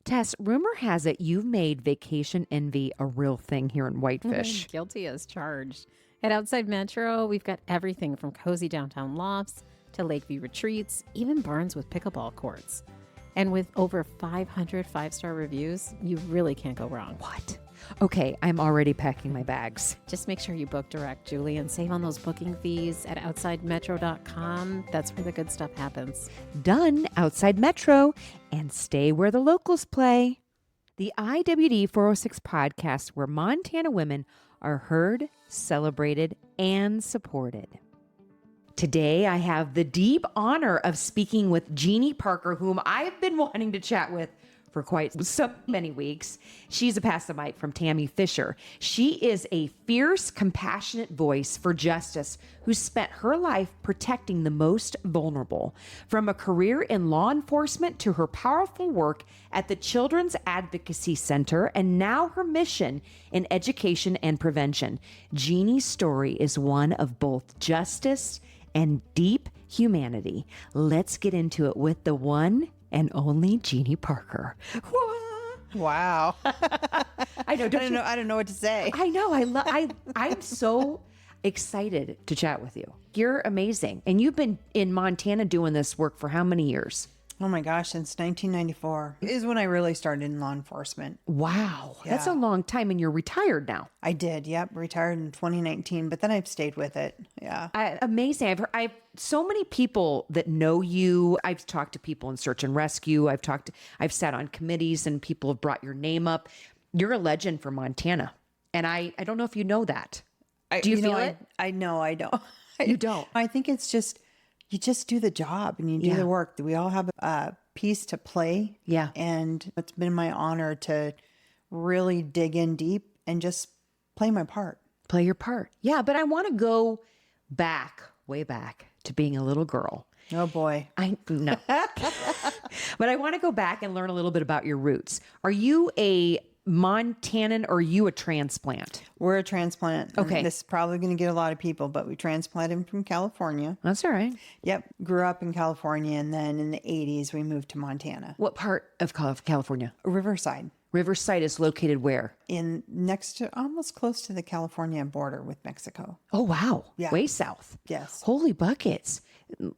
Tess, rumor has it you've made vacation envy a real thing here in Whitefish. Guilty as charged. At Outside Metro, we've got everything from cozy downtown lofts to Lakeview retreats, even barns with pickleball courts. And with over 500 five-star reviews, you really can't go wrong. What? Okay, I'm already packing my bags. Just make sure you book direct, Julie, and save on those booking fees at OutsideMetro.com. That's where the good stuff happens. Done. Outside Metro, and stay where the locals play. The IWD406 Podcast, where Montana women are heard, celebrated, and supported. Today, I have the deep honor of speaking with Jeanne Parker, whom I've been wanting to chat with for quite so many weeks. She's a pass the mic from Tammy Fisher. She is a fierce, compassionate voice for justice who spent her life protecting the most vulnerable. From a career in law enforcement to her powerful work at the Children's Advocacy Center and now her mission in education and prevention, Jeanne's story is one of both justice and deep humanity. Let's get into it with the one and only Jeanne Parker. Wow. I know. I don't know what to say. I know. I'm so excited to chat with you. You're amazing. And you've been in Montana doing this work for how many years? Oh my gosh, since 1994 is when I really started in law enforcement. Wow. That's a long time, and you're retired now. I did. Yep. Retired in 2019, but then I've stayed with it. Yeah. Amazing. I've so many people that know you. I've talked to people in search and rescue. I've sat on committees and people have brought your name up. You're a legend for Montana. And I don't know if you know that. Do you feel it? I know. I don't. You don't. I think it's just, you just do the job and you do the work. We all have a piece to play. Yeah. And it's been my honor to really dig in deep and just play my part. Play your part. Yeah. But I want to go back, way back to being a little girl. Oh boy. No. But I want to go back and learn a little bit about your roots. Are you a Montanan or are you a transplant? We're a transplant. Okay. This is probably going to get a lot of people, but we transplanted from California. That's all right. Yep. Grew up in California. And then in the 80s, we moved to Montana. What part of California? Riverside. Riverside is located where? In next to, almost close to the California border with Mexico. Oh, wow. Yeah. Way south. Yes. Holy buckets.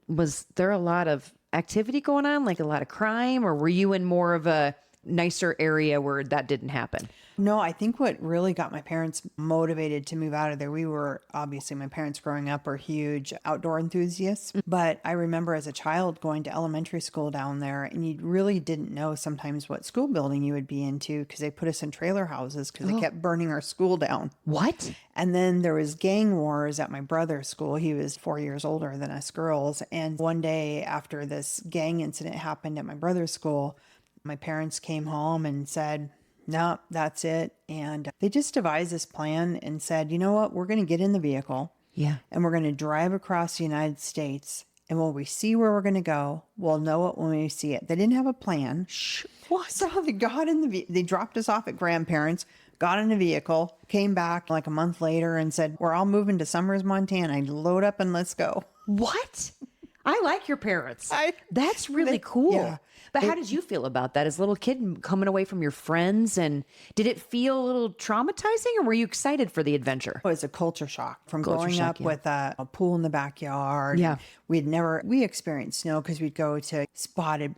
Was there a lot of activity going on, like a lot of crime, or were you in more of a nicer area where that didn't happen? No, I think what really got my parents motivated to move out of there, we were, obviously my parents growing up are huge outdoor enthusiasts, but I remember as a child going to elementary school down there and you really didn't know sometimes what school building you would be into because they put us in trailer houses because they kept burning our school down. What? And then there was gang wars at my brother's school. He was 4 years older than us girls. And one day after this gang incident happened at my brother's school, my parents came home and said, no, that's it. And they just devised this plan and said, you know what, we're going to get in the vehicle. Yeah. And we're going to drive across the United States. And when we see where we're going to go, we'll know it when we see it. They didn't have a plan. What? So they got in they dropped us off at grandparents, got in a vehicle, came back like a month later and said, we're all moving to Summers, Montana. Load up and let's go. What? I like your parents. That's really they- cool. yeah. But how did you feel about that as a little kid coming away from your friends? And did it feel a little traumatizing or were you excited for the adventure? It was a culture shock from Culture growing shock, up yeah. with a pool in the backyard. Yeah. We experienced snow because we'd go to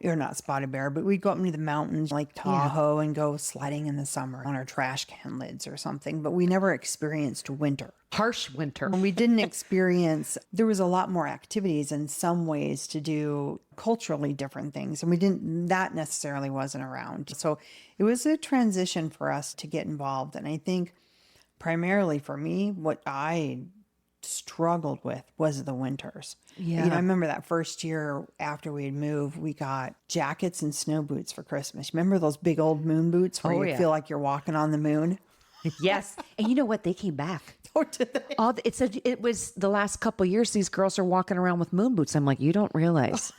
not Spotted Bear, but we'd go up into the mountains like Tahoe and go sledding in the summer on our trash can lids or something. But we never experienced winter. Harsh winter. We didn't experience, there was a lot more activities in some ways to do culturally different things. And that necessarily wasn't around. So it was a transition for us to get involved. And I think primarily for me, what I struggled with was the winters. Yeah. I remember that first year after we had moved, we got jackets and snow boots for Christmas. Remember those big old moon boots where you feel like you're walking on the moon? Yes. And you know what? They came back. Oh, did they? It was the last couple of years, these girls are walking around with moon boots. I'm like, you don't realize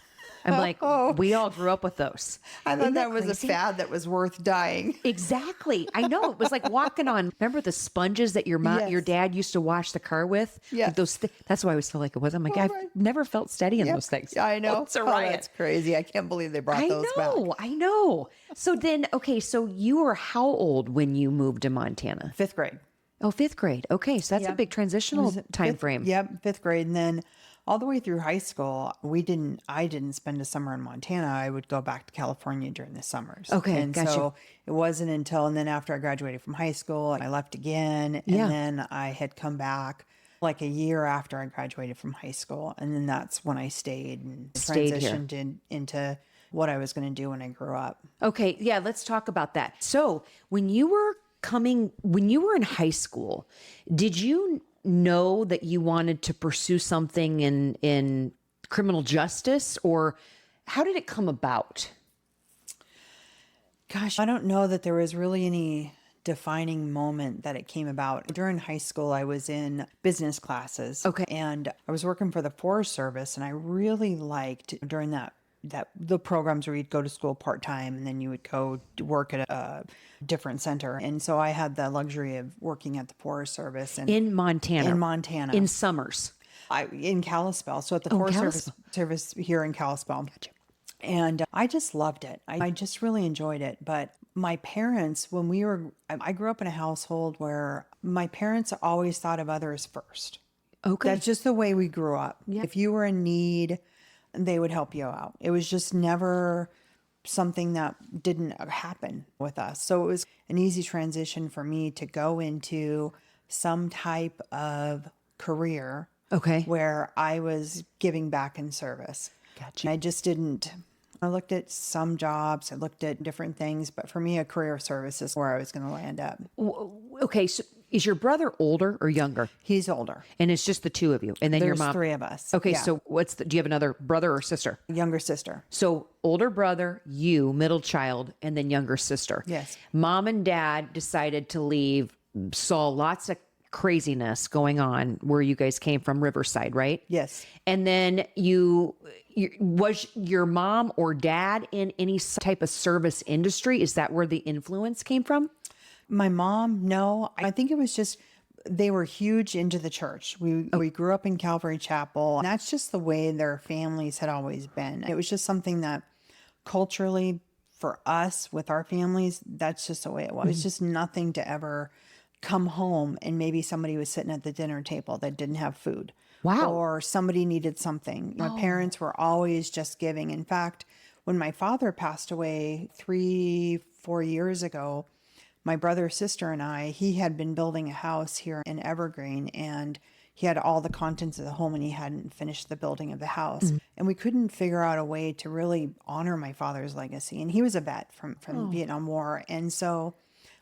I'm like, we all grew up with those. I thought Isn't that was crazy? a fad that was worth dying. Exactly. I know. It was like walking on, remember the sponges that your Yes. dad used to wash the car with? Yes. Like those that's why I always felt like it was. I'm like, I've right. never felt steady in Yep. those things. Yeah, I know. Oh, it's a Oh, riot. that's crazy. I can't believe they brought those back. I know. So then, okay, so you were how old when you moved to Montana? 5th grade. Oh, 5th grade. Okay, so that's a Yep. big transitional time frame. Yep, 5th grade. And then all the way through high school, I didn't spend a summer in Montana. I would go back to California during the summers. Okay, And gotcha. so it wasn't until, and then after I graduated from high school, I left again. And Yeah. then I had come back like a year after I graduated from high school. And then that's when I stayed and Stayed here. transitioned into what I was going to do when I grew up. Okay, yeah, let's talk about that. So when you were in high school, did you know that you wanted to pursue something in criminal justice, or how did it come about? Gosh, I don't know that there was really any defining moment that it came about. During high school, I was in business classes. Okay. And I was working for the Forest Service, and I really liked during that the programs where you'd go to school part-time and then you would go to work at a different center. And so I had the luxury of working at the Forest Service and In Montana. in Montana. In summers. In Kalispell. So at the Forest Service here in Kalispell. And I just loved it. I just really enjoyed it. But my parents, I grew up in a household where my parents always thought of others first. Okay. That's just the way we grew up. Yeah. If you were in need, they would help you out. It was just never something that didn't happen with us. So it was an easy transition for me to go into some type of career Okay. where I was giving back in service. Gotcha. And I just didn't. I looked at some jobs, I looked at different things, but for me, a career of service is where I was going to land up. Okay, so is your brother older or younger? He's older. And it's just the two of you, and then your There's mom. 3 of us. Okay, Yeah. so do you have another brother or sister? Younger sister. So older brother, you, middle child, and then younger sister. Yes. Mom and dad decided to leave, saw lots of craziness going on where you guys came from, Riverside, right? Yes. And then was your mom or dad in any type of service industry? Is that where the influence came from? My mom, no. I think it was just they were huge into the church. We grew up in Calvary Chapel, and that's just the way their families had always been. It was just something that culturally for us with our families, that's just the way it was. It's just nothing to ever come home and maybe somebody was sitting at the dinner table that didn't have food. Wow. Or somebody needed something. My parents were always just giving. In fact, when my father passed away 3-4 years ago, my brother, sister, and he had been building a house here in Evergreen, and he had all the contents of the home and he hadn't finished the building of the house. And we couldn't figure out a way to really honor my father's legacy. And he was a vet from the Vietnam War. And so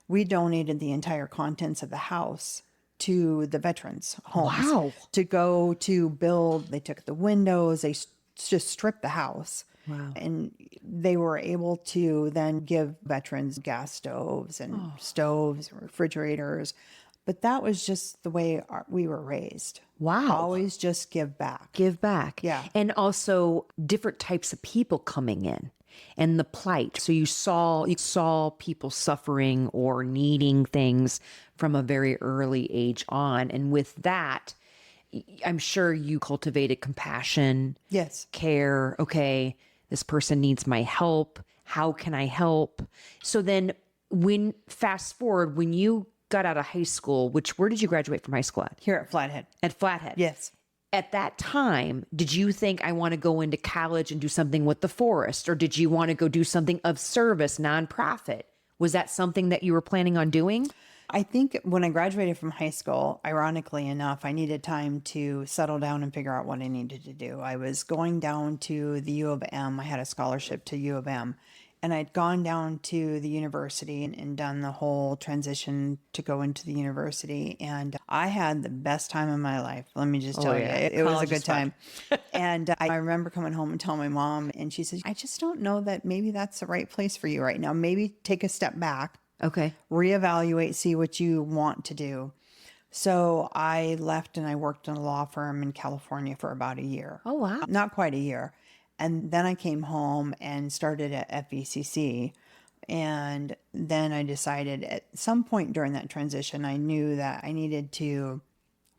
we donated the entire contents of the house to the veterans' homes. Wow. To go to build. They took the windows. They just stripped the house. Wow. And they were able to then give veterans gas stoves and stoves, refrigerators. But that was just the way we were raised. Wow. Always just give back. Give back. Yeah. And also different types of people coming in and the plight. So you saw people suffering or needing things from a very early age on. And with that, I'm sure you cultivated compassion. Yes. Care. Okay, this person needs my help. How can I help? So then fast forward, when you got out of high school, where did you graduate from high school at? Here at Flathead. At Flathead. Yes. At that time, did you think I want to go into college and do something with the forest? Or did you want to go do something of service, nonprofit? Was that something that you were planning on doing? I think when I graduated from high school, ironically enough, I needed time to settle down and figure out what I needed to do. I was going down to the U of M. I had a scholarship to U of M. And I'd gone down to the university and done the whole transition to go into the university. And I had the best time of my life. Let me just tell you, it was a good time. And I remember coming home and telling my mom, and she said, I just don't know that maybe that's the right place for you right now. Maybe take a step back. Okay. Reevaluate, see what you want to do. So I left and I worked in a law firm in California for about a year. Oh, wow. Not quite a year. And then I came home and started at FECC. And then I decided at some point during that transition, I knew that I needed to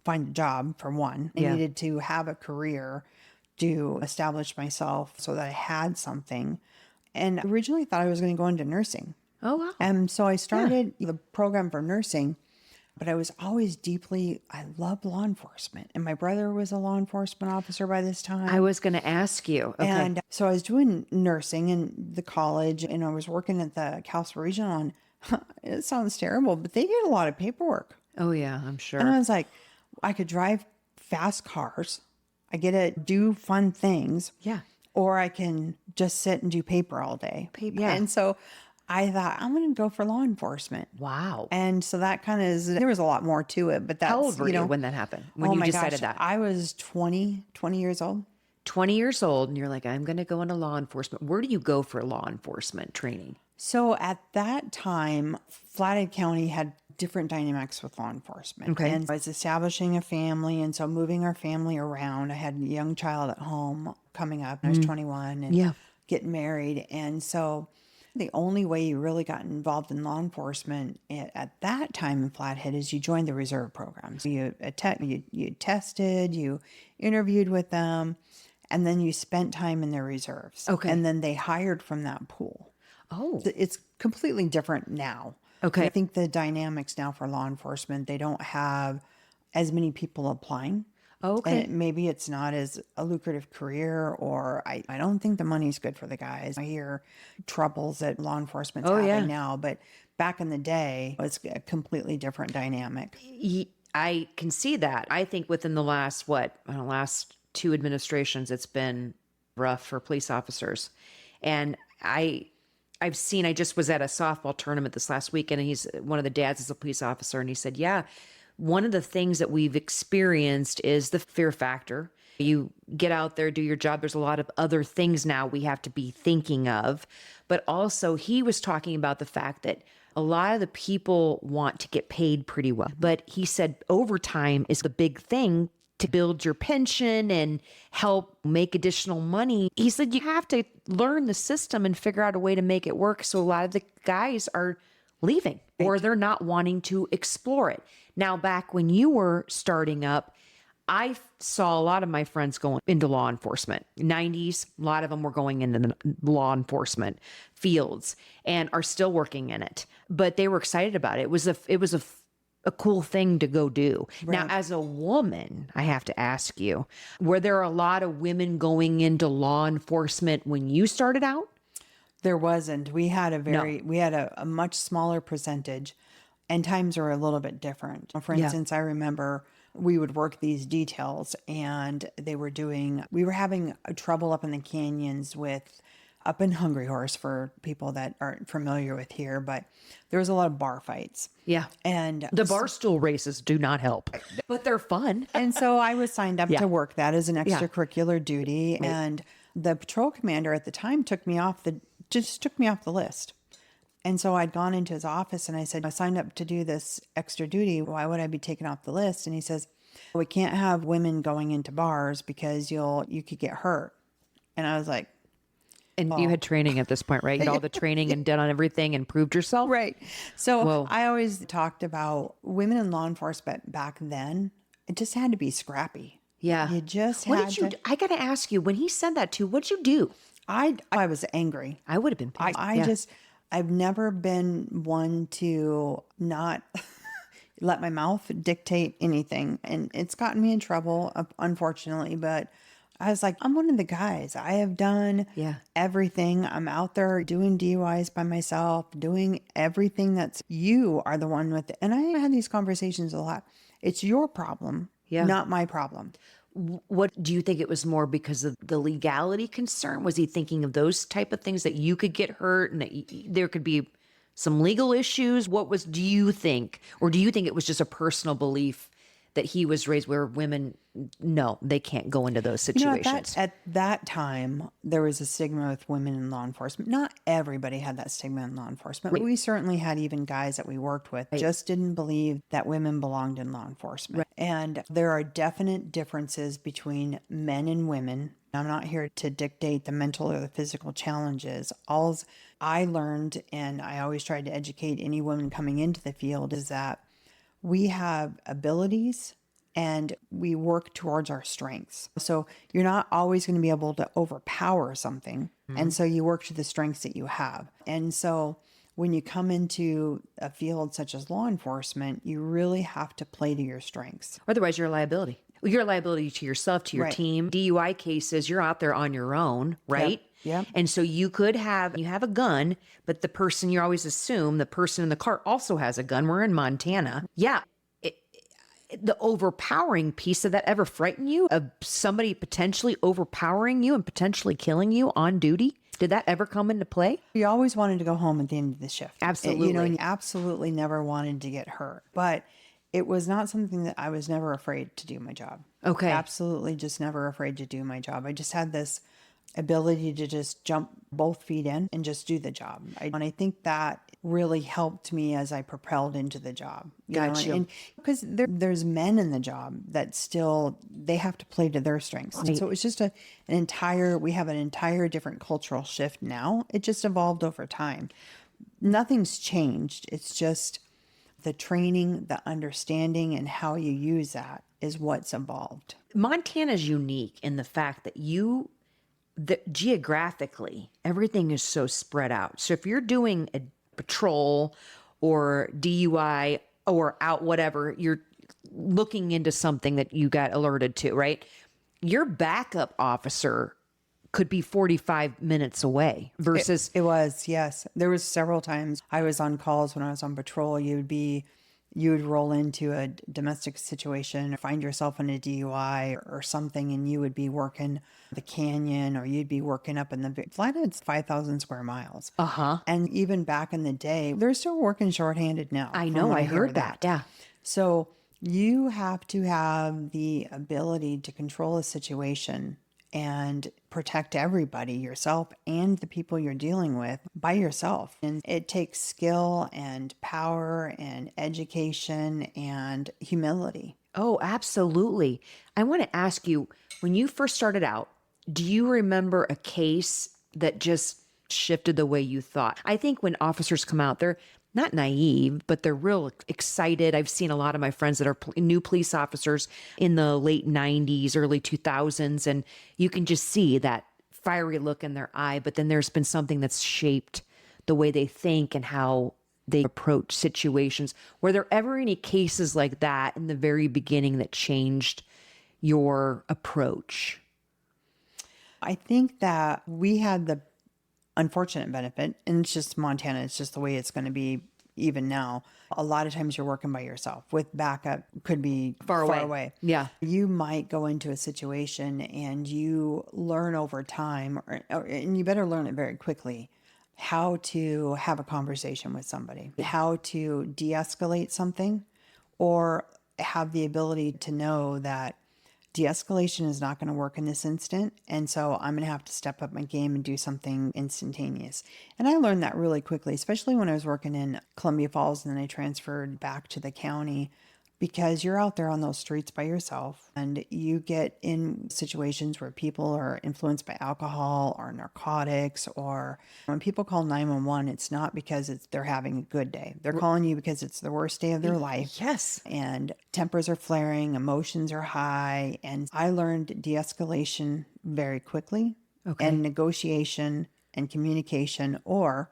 find a job, for one. I needed to have a career to establish myself so that I had something. And originally thought I was going to go into nursing. Oh, wow. And so I started the program for nursing, but I was always I loved law enforcement. And my brother was a law enforcement officer by this time. I was going to ask you. Okay. And so I was doing nursing in the college, and I was working at the Cal Regional, and it sounds terrible, but they did a lot of paperwork. Oh, yeah, I'm sure. And I was like, I could drive fast cars. I get to do fun things. Yeah. Or I can just sit and do paper all day. Yeah. And so I thought, I'm going to go for law enforcement. Wow. And so that kind of there was a lot more to it, but that's, How old were you when that happened? When oh you my decided gosh, that? I was 20 years old. 20 years old, and you're like, I'm going to go into law enforcement. Where do you go for law enforcement training? So at that time, Flathead County had different dynamics with law enforcement. Okay. And I was establishing a family, and so moving our family around. I had a young child at home coming up. I was 21 and getting married. And so the only way you really got involved in law enforcement at that time in Flathead is you joined the reserve program. So you tested, you interviewed with them, and then you spent time in their reserves. Okay. And then they hired from that pool. Oh. It's completely different now. Okay. I think the dynamics now for law enforcement, they don't have as many people applying. Okay. And maybe it's not as a lucrative career, or I don't think the money's good for the guys. I hear troubles that law enforcement's having now, but back in the day, it's a completely different dynamic. I can see that. I think within the last, last 2 administrations, it's been rough for police officers. And I've seen, I just was at a softball tournament this last weekend, and one of the dads is a police officer, and he said, yeah, one of the things that we've experienced is the fear factor. You get out there, do your job. There's a lot of other things now we have to be thinking of. But also he was talking about the fact that a lot of the people want to get paid pretty well. But he said overtime is the big thing to build your pension and help make additional money. He said you have to learn the system and figure out a way to make it work. So a lot of the guys are leaving or they're not wanting to explore it. Now, back when you were starting up, I saw a lot of my friends going into law enforcement. 90s, a lot of them were going into the law enforcement fields and are still working in it. But they were excited about it. It was a cool thing to go do. Right. Now, as a woman, I have to ask you, were there a lot of women going into law enforcement when you started out? There wasn't. We had a much smaller percentage, and times were a little bit different. For instance, I remember we would work these details, and we were having trouble up in the canyons up in Hungry Horse, for people that aren't familiar with here, but there was a lot of bar fights. Yeah. And the bar stool races do not help, but they're fun. And so I was signed up to work that as an extracurricular duty. Right. And the patrol commander at the time took me off the list. And so I'd gone into his office and I said, I signed up to do this extra duty. Why would I be taken off the list? And he says, we can't have women going into bars because you could get hurt. And I was like, and you had training at this point, right? You had all the training and done on everything and proved yourself? Right. So I always talked about women in law enforcement back then. It just had to be scrappy. Yeah. You just I got to ask you, when he said that too, what'd you do? I was angry. I would have been pissed. I've never been one to not let my mouth dictate anything. And it's gotten me in trouble, unfortunately, but I was like, I'm one of the guys. I have done everything. I'm out there doing DUIs by myself, doing everything you are the one with it. And I had these conversations a lot. It's your problem, not my problem. What do you think it was more because of the legality concern? Was he thinking of those type of things that you could get hurt and that there could be some legal issues? Do you think, or do you think it was just a personal belief that he was raised where women, no, they can't go into those You know, situations. at that time, there was a stigma with women in law enforcement. Not everybody had that stigma in law enforcement. We certainly had even guys that we worked with just didn't believe that women belonged in law enforcement. And there are definite differences between men and women. I'm not here to dictate the mental or the physical challenges. All I learned, and I always tried to educate any woman coming into the field, is that we have abilities and we work towards our strengths. So you're not always going to be able to overpower something. And so you work to the strengths that you have. And so when you come into a field such as law enforcement, you really have to play to your strengths. Otherwise, you're a liability. You're a liability to yourself, to your team. DUI cases, you're out there on your own, right? Yep. And so you have a gun, but the person, you always assume the person in the car also has a gun. We're in Montana. Yeah. The overpowering piece, of that ever frighten you, of somebody potentially overpowering you and potentially killing you on duty? Did that ever come into play? You always wanted to go home at the end of the shift. Absolutely. You know, and you absolutely never wanted to get hurt. But it was not something that I was never afraid to do my job. Okay. Absolutely just never afraid to do my job. I just had this ability to just jump both feet in and just do the job. And I think that really helped me as I propelled into the job. Gotcha. Because there's men in the job that still, they have to play to their strengths. And so it was just we have an entire different cultural shift now. It just evolved over time. Nothing's changed. It's just the training, the understanding, and how you use that is what's evolved. Montana's unique in the fact that geographically, everything is so spread out. So if you're doing a patrol or DUI or out whatever, you're looking into something that you got alerted to, right? Your backup officer could be 45 minutes away versus... It was, yes. There was several times I was on calls when I was on patrol. You would roll into a domestic situation or find yourself in a DUI or something, and you would be working the canyon, or you'd be working up in the Flathead's 5,000 square miles. And even back in the day, they're still working shorthanded now. I know, I heard that. Yeah. So you have to have the ability to control a situation and protect everybody, yourself and the people you're dealing with, by yourself. And it takes skill and power and education and humility. Oh, absolutely. I want to ask you, when you first started out, do you remember a case that just shifted the way you thought? I think when officers come out, they're not naive, but they're real excited. I've seen a lot of my friends that are new police officers in the late 90s, early 2000s, and you can just see that fiery look in their eye. But then there's been something that's shaped the way they think and how they approach situations. Were there ever any cases like that in the very beginning that changed your approach? I think that we had the unfortunate benefit, and it's just Montana, it's just the way it's going to be even now. A lot of times you're working by yourself with backup, could be far away. Yeah. You might go into a situation and you learn over time, and you better learn it very quickly, how to have a conversation with somebody, how to de-escalate something, or have the ability to know that de-escalation is not going to work in this instant. And so I'm going to have to step up my game and do something instantaneous. And I learned that really quickly, especially when I was working in Columbia Falls and then I transferred back to the county, because you're out there on those streets by yourself and you get in situations where people are influenced by alcohol or narcotics, or when people call 911, it's not because they're having a good day. They're calling you because it's the worst day of their life. Yes. And tempers are flaring, emotions are high. And I learned de-escalation very quickly, and negotiation and communication, or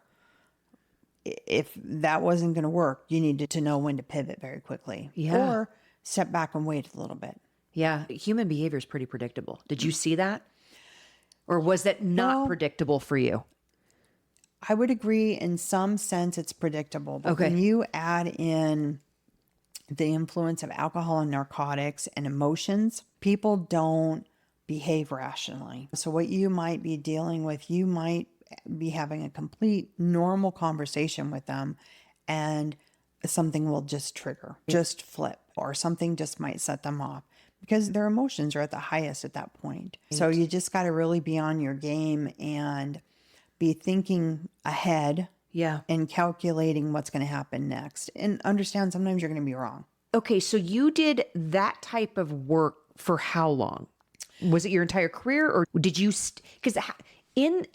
if that wasn't going to work, you needed to know when to pivot very quickly. Yeah. Or step back and wait a little bit. Yeah. Human behavior is pretty predictable. Did you see that? Or was that not predictable for you? I would agree in some sense it's predictable. But when you add in the influence of alcohol and narcotics and emotions, people don't behave rationally. So what you might be dealing with, you might be having a complete normal conversation with them, and something will just trigger, just flip, or something just might set them off because their emotions are at the highest at that point. So you just got to really be on your game and be thinking ahead and calculating what's going to happen next, and understand sometimes you're going to be wrong. Okay, so you did that type of work for how long? Was it your entire career, or did you? Because in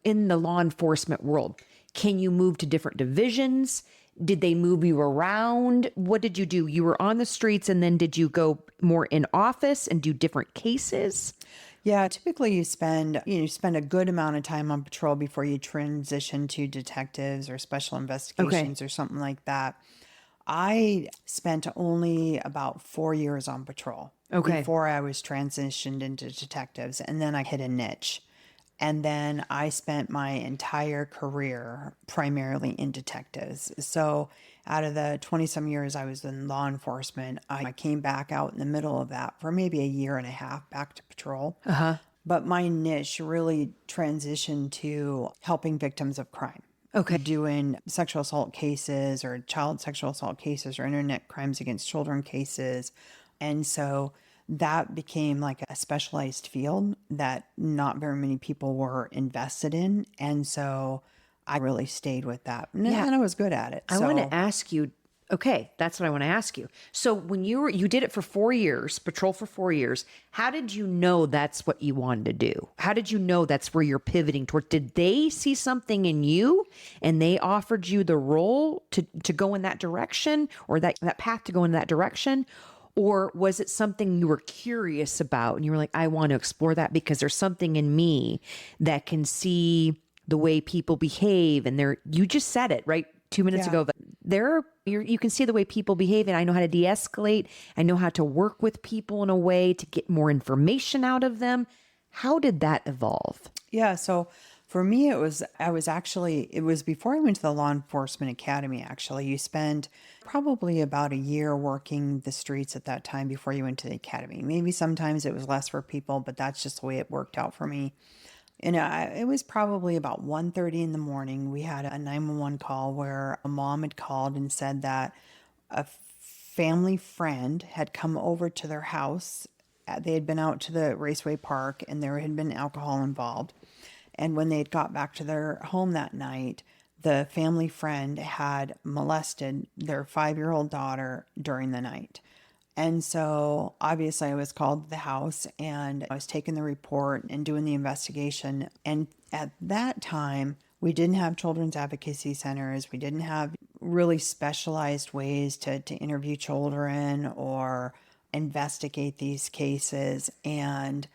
the law enforcement world, can you move to different divisions? Did they move you around? What did you do? You were on the streets, and then did you go more in office and do different cases? Yeah, typically you spend a good amount of time on patrol before you transition to detectives or special investigations or something like that. I spent only about 4 years on patrol before I was transitioned into detectives, and then I hit a niche. And then I spent my entire career primarily in detectives. So out of the 20-some years I was in law enforcement, I came back out in the middle of that for maybe a year and a half back to patrol. But my niche really transitioned to helping victims of crime. Doing sexual assault cases or child sexual assault cases or internet crimes against children cases. And so that became like a specialized field that not very many people were invested in. And so I really stayed with that. And I was good at it. I want to ask you, okay, that's what I want to ask you. So when you did it for 4 years, patrol for 4 years, how did you know that's what you wanted to do? How did you know that's where you're pivoting toward? Did they see something in you and they offered you the role to go in that direction, or that path to go in that direction? Or was it something you were curious about and you were like, I want to explore that because there's something in me that can see the way people behave? And you just said it right 2 minutes ago, but you can see the way people behave, and I know how to de-escalate. I know how to work with people in a way to get more information out of them. How did that evolve? Yeah. So for me, it was before I went to the law enforcement academy, actually. You spend probably about a year working the streets at that time before you went to the academy. Maybe sometimes it was less for people, but that's just the way it worked out for me. And it was probably about 1:30 in the morning. We had a 911 call where a mom had called and said that a family friend had come over to their house. They had been out to the raceway park and there had been alcohol involved. And when they had got back to their home that night, the family friend had molested their 5-year-old daughter during the night. And so obviously I was called to the house and I was taking the report and doing the investigation. And at that time, we didn't have children's advocacy centers. We didn't have really specialized ways to interview children or investigate these cases. And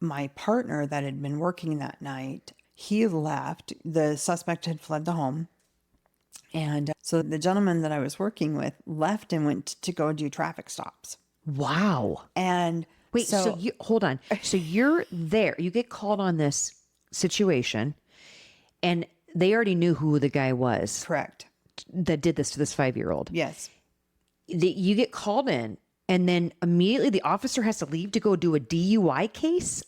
my partner that had been working that night, he left. The suspect had fled the home. And so the gentleman that I was working with left and went to go do traffic stops. Wow. And wait, so hold on. So you're there, you get called on this situation and they already knew who the guy was. Correct. That did this to this 5-year-old. Yes. You get called in and then immediately the officer has to leave to go do a DUI case?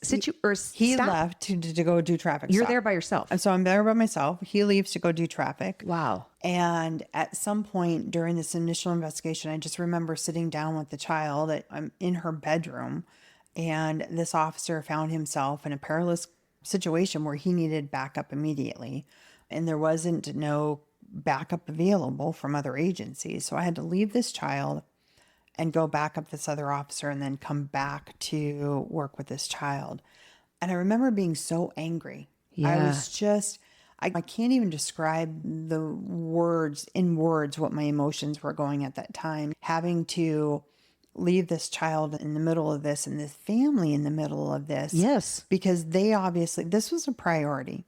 He left to go do traffic You're stop. there by yourself? So I'm there by myself. He leaves to go do traffic. Wow. And at some point during this initial investigation, I just remember sitting down with the child. I'm in her bedroom, and this officer found himself in a perilous situation where he needed backup immediately. And there wasn't no backup available from other agencies. So I had to leave this child and go back up this other officer and then come back to work with this child. And I remember being so angry. Yeah. I was just, I can't even describe in words what my emotions were going at that time. Having to leave this child in the middle of this and this family in the middle of this. Yes. Because this was a priority.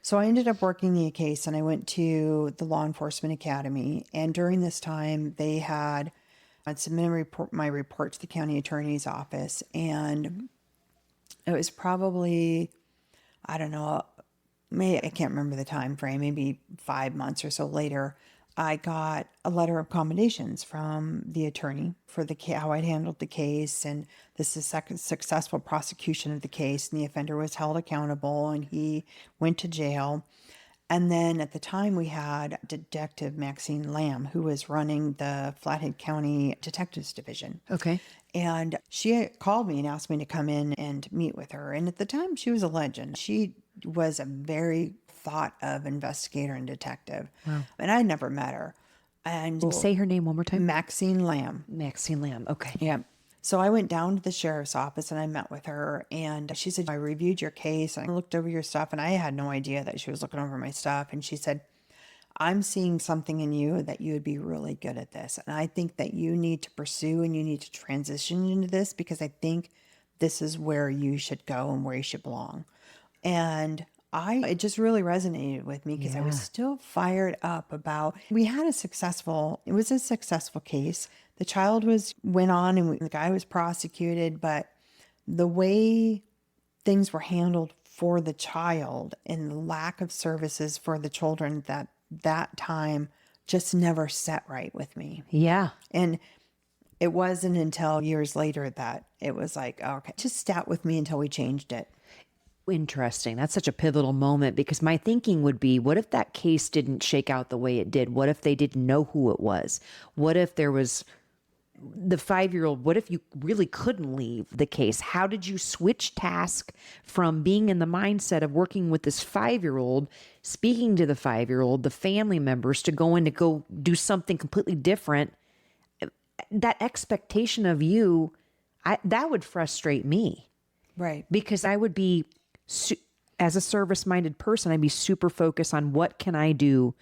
So I ended up working the case and I went to the law enforcement academy. And during this time, I'd submitted my report to the county attorney's office, and it was probably, I don't know, I can't remember the time frame, maybe 5 months or so later, I got a letter of commendations from the attorney for how I'd handled the case, and this is successful prosecution of the case, and the offender was held accountable, and he went to jail. And then at the time we had Detective Maxine Lamb, who was running the Flathead County Detectives Division. Okay. And she called me and asked me to come in and meet with her. And at the time she was a legend. She was a very thought of investigator and detective. Wow. And I never met her. And Say her name one more time. Maxine Lamb. Maxine Lamb. Okay. Yeah. So I went down to the sheriff's office and I met with her, and she said, I reviewed your case and I looked over your stuff, and I had no idea that she was looking over my stuff. And she said, I'm seeing something in you that you would be really good at this. And I think that you need to pursue and you need to transition into this, because I think this is where you should go and where you should belong. And it just really resonated with me, because I was still fired up about, it was a successful case. The child went on and the guy was prosecuted, but the way things were handled for the child and the lack of services for the children that time just never set right with me. Yeah. And it wasn't until years later that it was like, okay, just sat with me until we changed it. Interesting. That's such a pivotal moment, because my thinking would be, what if that case didn't shake out the way it did? What if they didn't know who it was? What if there was the 5-year-old? What if you really couldn't leave the case? How did you switch task from being in the mindset of working with this 5-year-old, speaking to the 5-year-old, the family members, to go do something completely different? That expectation of you, that would frustrate me. Right. Because I would be, as a service-minded person, I'd be super focused on what can I do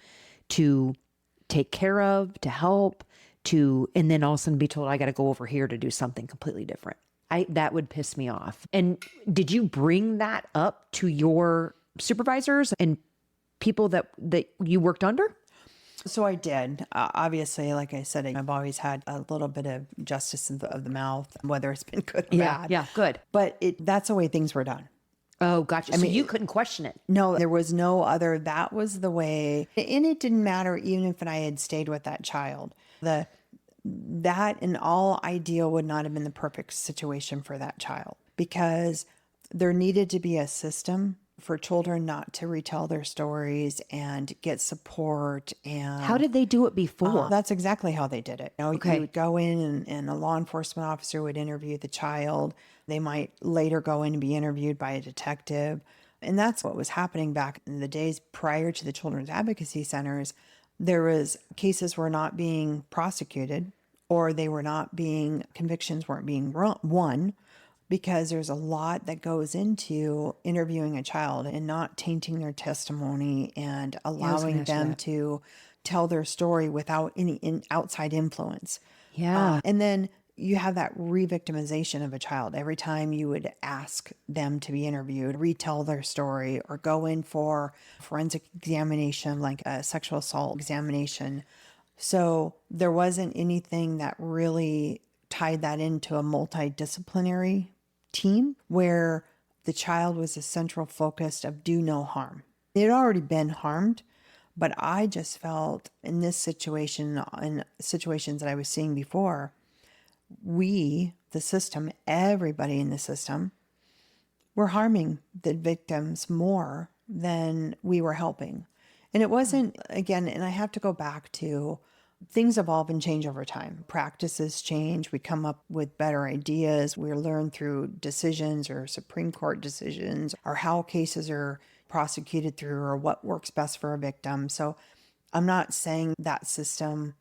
to take care of, to help, and then all of a sudden be told I got to go over here to do something completely different. That would piss me off. And did you bring that up to your supervisors and people that you worked under? So I did. Obviously, like I said, I've always had a little bit of justice of the mouth, whether it's been good or bad. Yeah, good. But that's the way things were done. Oh, gotcha. So you couldn't question it. No, there was no other. That was the way. And it didn't matter even if I had stayed with that child. That in all ideal would not have been the perfect situation for that child, because there needed to be a system for children not to retell their stories and get support. And how did they do it before? That's exactly how they did it. Okay. You would go in and a law enforcement officer would interview the child. They might later go in and be interviewed by a detective. And that's what was happening back in the days prior to the children's advocacy centers. There was cases were not being prosecuted, or convictions weren't being won, because there's a lot that goes into interviewing a child and not tainting their testimony and allowing them to tell their story without any outside influence. Yeah. And then you have that re-victimization of a child. Every time you would ask them to be interviewed, retell their story, or go in for forensic examination, like a sexual assault examination. So there wasn't anything that really tied that into a multidisciplinary team where the child was the central focus of do no harm. They had already been harmed, but I just felt in this situation, in situations that I was seeing before, the system, everybody in the system, were harming the victims more than we were helping. And it wasn't, again, and I have to go back to, things evolve and change over time. Practices change. We come up with better ideas. We learn through decisions or Supreme Court decisions, or how cases are prosecuted through, or what works best for a victim. So I'm not saying that system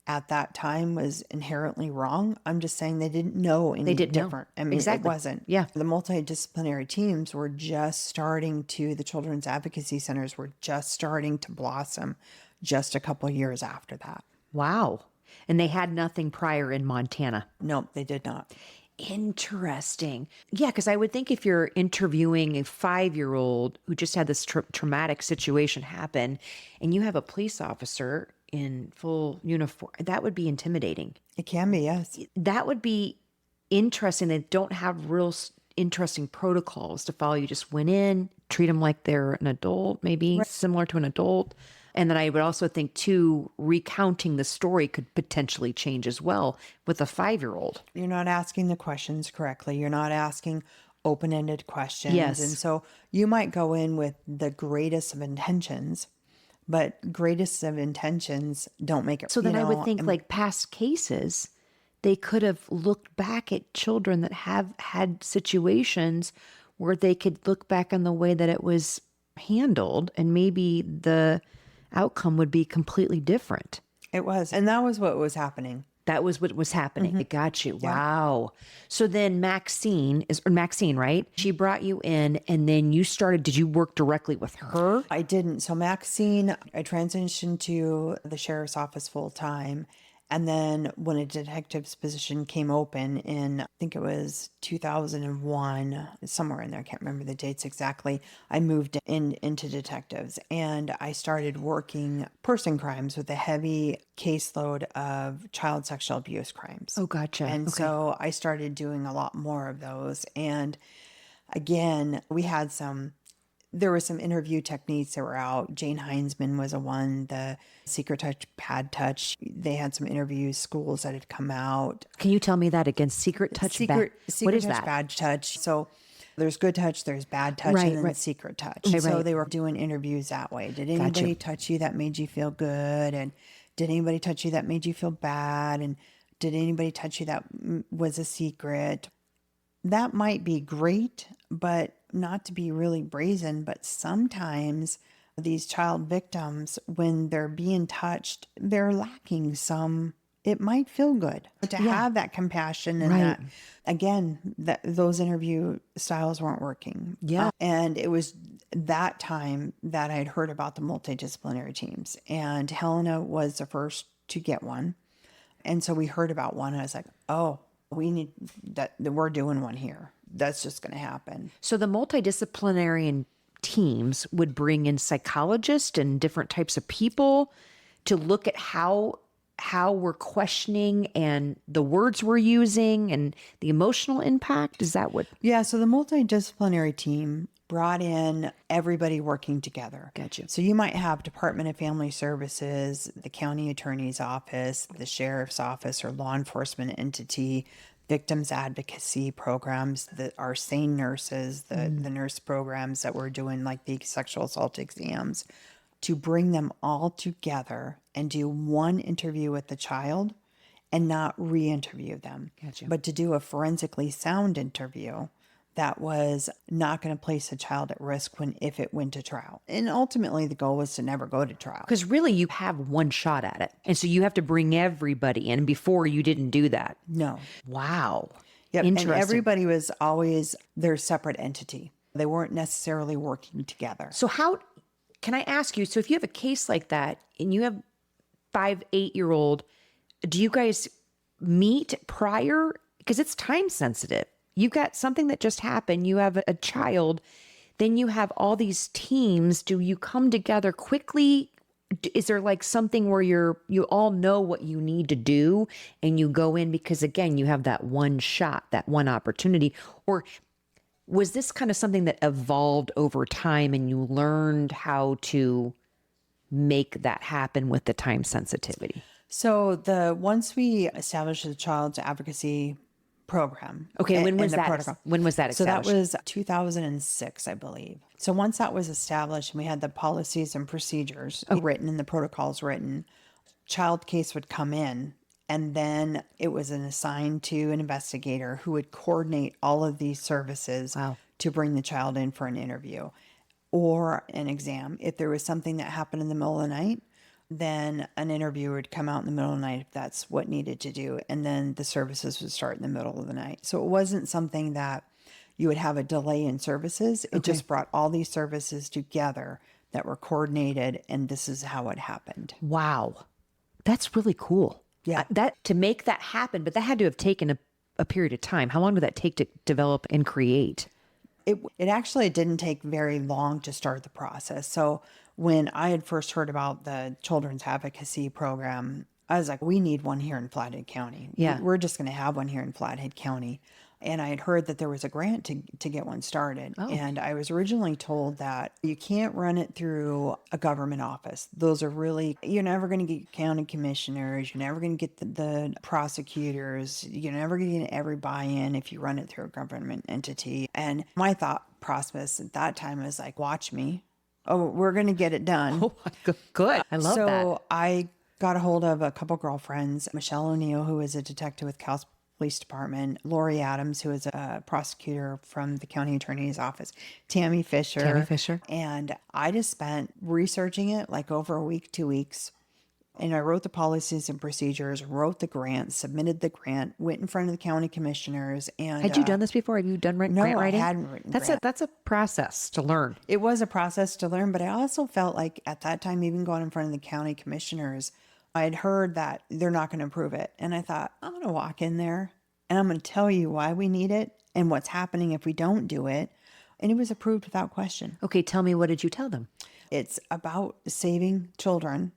at that time was inherently wrong. I'm just saying they didn't know any different. Know. I mean, exactly. It wasn't. Yeah. The multidisciplinary teams were just starting the children's advocacy centers were just starting to blossom just a couple of years after that. Wow. And they had nothing prior in Montana. No, they did not. Interesting. Yeah, because I would think if you're interviewing a 5-year-old who just had this traumatic situation happen, and you have a police officer in full uniform, that would be intimidating. It can be, yes. That would be interesting. They don't have real interesting protocols to follow. You just went in, treat them like they're an adult, maybe similar to an adult. And then I would also think, too, recounting the story could potentially change as well with a 5-year-old. You're not asking the questions correctly. You're not asking open-ended questions. Yes. And so you might go in with the greatest of intentions, but greatest of intentions don't make it. So then I would think like past cases, they could have looked back at children that have had situations where they could look back on the way that it was handled, and maybe the outcome would be completely different. It was. And that was what was happening. That was what was happening. I got you. Yeah. Wow. So then Maxine, right? She brought you in, and then did you work directly with her? I didn't. So Maxine, I transitioned to the sheriff's office full time. And then when a detective's position came open in, I think it was 2001, somewhere in there, I can't remember the dates exactly, I moved into detectives, and I started working person crimes with a heavy caseload of child sexual abuse crimes. Oh, gotcha. And so I started doing a lot more of those. And again, there were some interview techniques that were out. Jane Heinzman was one, the secret touch, pad touch. They had some interviews, schools that had come out. Can you tell me that again? Secret touch, secret what is touch, that? bad touch. So there's good touch, there's bad touch, and then secret touch. So they were doing interviews that way. Did anybody touch you that made you feel good? And did anybody touch you that made you feel bad? And did anybody touch you that was a secret? That might be great, but not to be really brazen. But sometimes these child victims, when they're being touched, they're lacking some, it might feel good to have that compassion. And that, again, those interview styles weren't working. Yeah. And it was that time that I'd heard about the multidisciplinary teams, and Helena was the first to get one. And so we heard about one, and I was like, oh, we need that. We're doing one here. That's just going to happen. So the multidisciplinary teams would bring in psychologists and different types of people to look at how we're questioning and the words we're using and the emotional impact. Is that what? Yeah. So the multidisciplinary team brought in everybody working together. Gotcha. So you might have Department of Family Services, the county attorney's office, the sheriff's office, or law enforcement entity, victims advocacy programs that are SANE nurses, the nurse programs that were doing like the sexual assault exams, to bring them all together and do one interview with the child and not re-interview them, but to do a forensically sound interview that was not going to place the child at risk if it went to trial. And ultimately, the goal was to never go to trial. Because really, you have one shot at it. And so you have to bring everybody in. Before, you didn't do that. No. Wow. Yep. And Interesting. everybody was always their separate entity. They weren't necessarily working together. So can I ask you, so if you have a case like that and you have 5, 8-year-old, do you guys meet prior? Because it's time sensitive. You've got something that just happened. You have a child. Then you have all these teams. Do you come together quickly? Is there like something where you all know what you need to do and you go in because, again, you have that one shot, that one opportunity? Or was this kind of something that evolved over time and you learned how to make that happen with the time sensitivity? So once we established the child's advocacy program. Okay, when was that? Protocol. When was that established? So that was 2006, I believe. So once that was established and we had the policies and procedures written and the protocols written, child case would come in, and then it was assigned to an investigator who would coordinate all of these services to bring the child in for an interview or an exam. If there was something that happened in the middle of the night, then an interviewer would come out in the middle of the night if that's what needed to do. And then the services would start in the middle of the night. So it wasn't something that you would have a delay in services. It just brought all these services together that were coordinated. And this is how it happened. Wow. That's really cool. Yeah. To make that happen, but that had to have taken a period of time. How long did that take to develop and create? It actually didn't take very long to start the process. So when I had first heard about the children's advocacy program, I was like, we need one here in Flathead County. Yeah. We're just going to have one here in Flathead County. And I had heard that there was a grant to get one started. Oh. And I was originally told that you can't run it through a government office. Those are you're never going to get county commissioners. You're never going to get the prosecutors. You're never going to get every buy-in if you run it through a government entity. And my thought process at that time was like, watch me. Oh, we're going to get it done. Oh, good. I love that. So I got a hold of a couple girlfriends, Michelle O'Neill, who is a detective with Cal Police Department, Lori Adams, who is a prosecutor from the county attorney's office, Tammy Fisher. And I just spent researching it like over a week, 2 weeks. And I wrote the policies and procedures, wrote the grant, submitted the grant, went in front of the county commissioners. And Had you done this before? Have you done grant writing? No, I hadn't written grant. That's a process to learn. It was a process to learn, but I also felt like at that time, even going in front of the county commissioners, I'd heard that they're not going to approve it. And I thought, I'm going to walk in there and I'm going to tell you why we need it and what's happening if we don't do it. And it was approved without question. Okay, tell me, what did you tell them? It's about saving children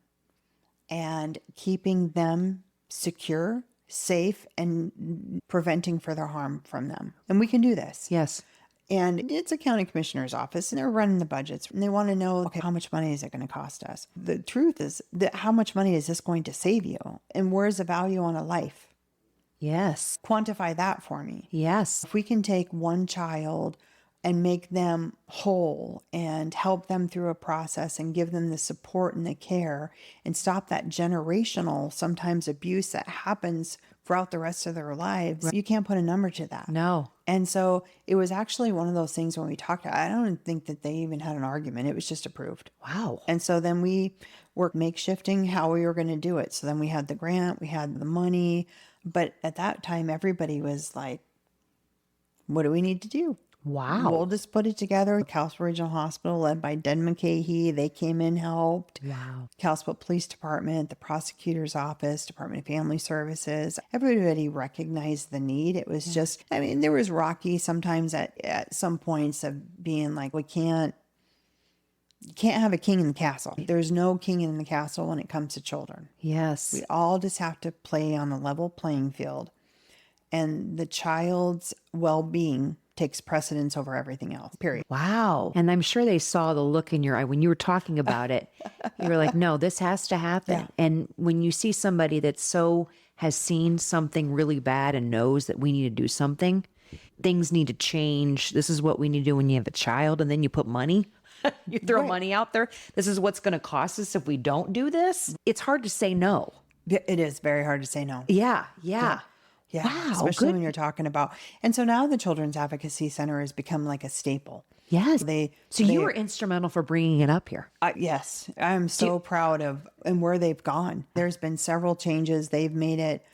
and keeping them secure, safe, and preventing further harm from them. And we can do this. Yes. And it's a county commissioner's office, and they're running the budgets, and they want to know, okay, how much money is it going to cost us? The truth is that how much money is this going to save you? And where's the value on a life? Yes. Quantify that for me. Yes. If we can take one child and make them whole and help them through a process and give them the support and the care and stop that generational, sometimes abuse that happens throughout the rest of their lives, you can't put a number to that. No. And so it was actually one of those things when we talked, I don't think that they even had an argument. It was just approved. Wow. And so then we worked makeshifting how we were going to do it. So then we had the grant, we had the money, but at that time, everybody was like, what do we need to do? Wow. We'll just put it together. Kalispell Regional Hospital, led by Den McCahey, they came in, helped. Wow. Kalispell Police Department, the prosecutor's office, Department of Family Services, everybody recognized the need. It was just, I mean, there was rocky sometimes at some points of being like, you can't have a king in the castle. There's no king in the castle when it comes to children. Yes. We all just have to play on a level playing field. And the child's well-being takes precedence over everything else, period. Wow. And I'm sure they saw the look in your eye when you were talking about it. You were like, no, this has to happen. Yeah. And when you see somebody that has seen something really bad and knows that we need to do something, things need to change. This is what we need to do when you have a child, and then you put money. You throw money out there. This is what's going to cost us if we don't do this. It's hard to say no. It is very hard to say no. Yeah. Yeah. Wow, especially good. when you're talking about, and so now the Children's Advocacy Center has become like a staple. Yes. So you were instrumental for bringing it up here. Yes, I'm so proud of and where they've gone. There's been several changes. They've made it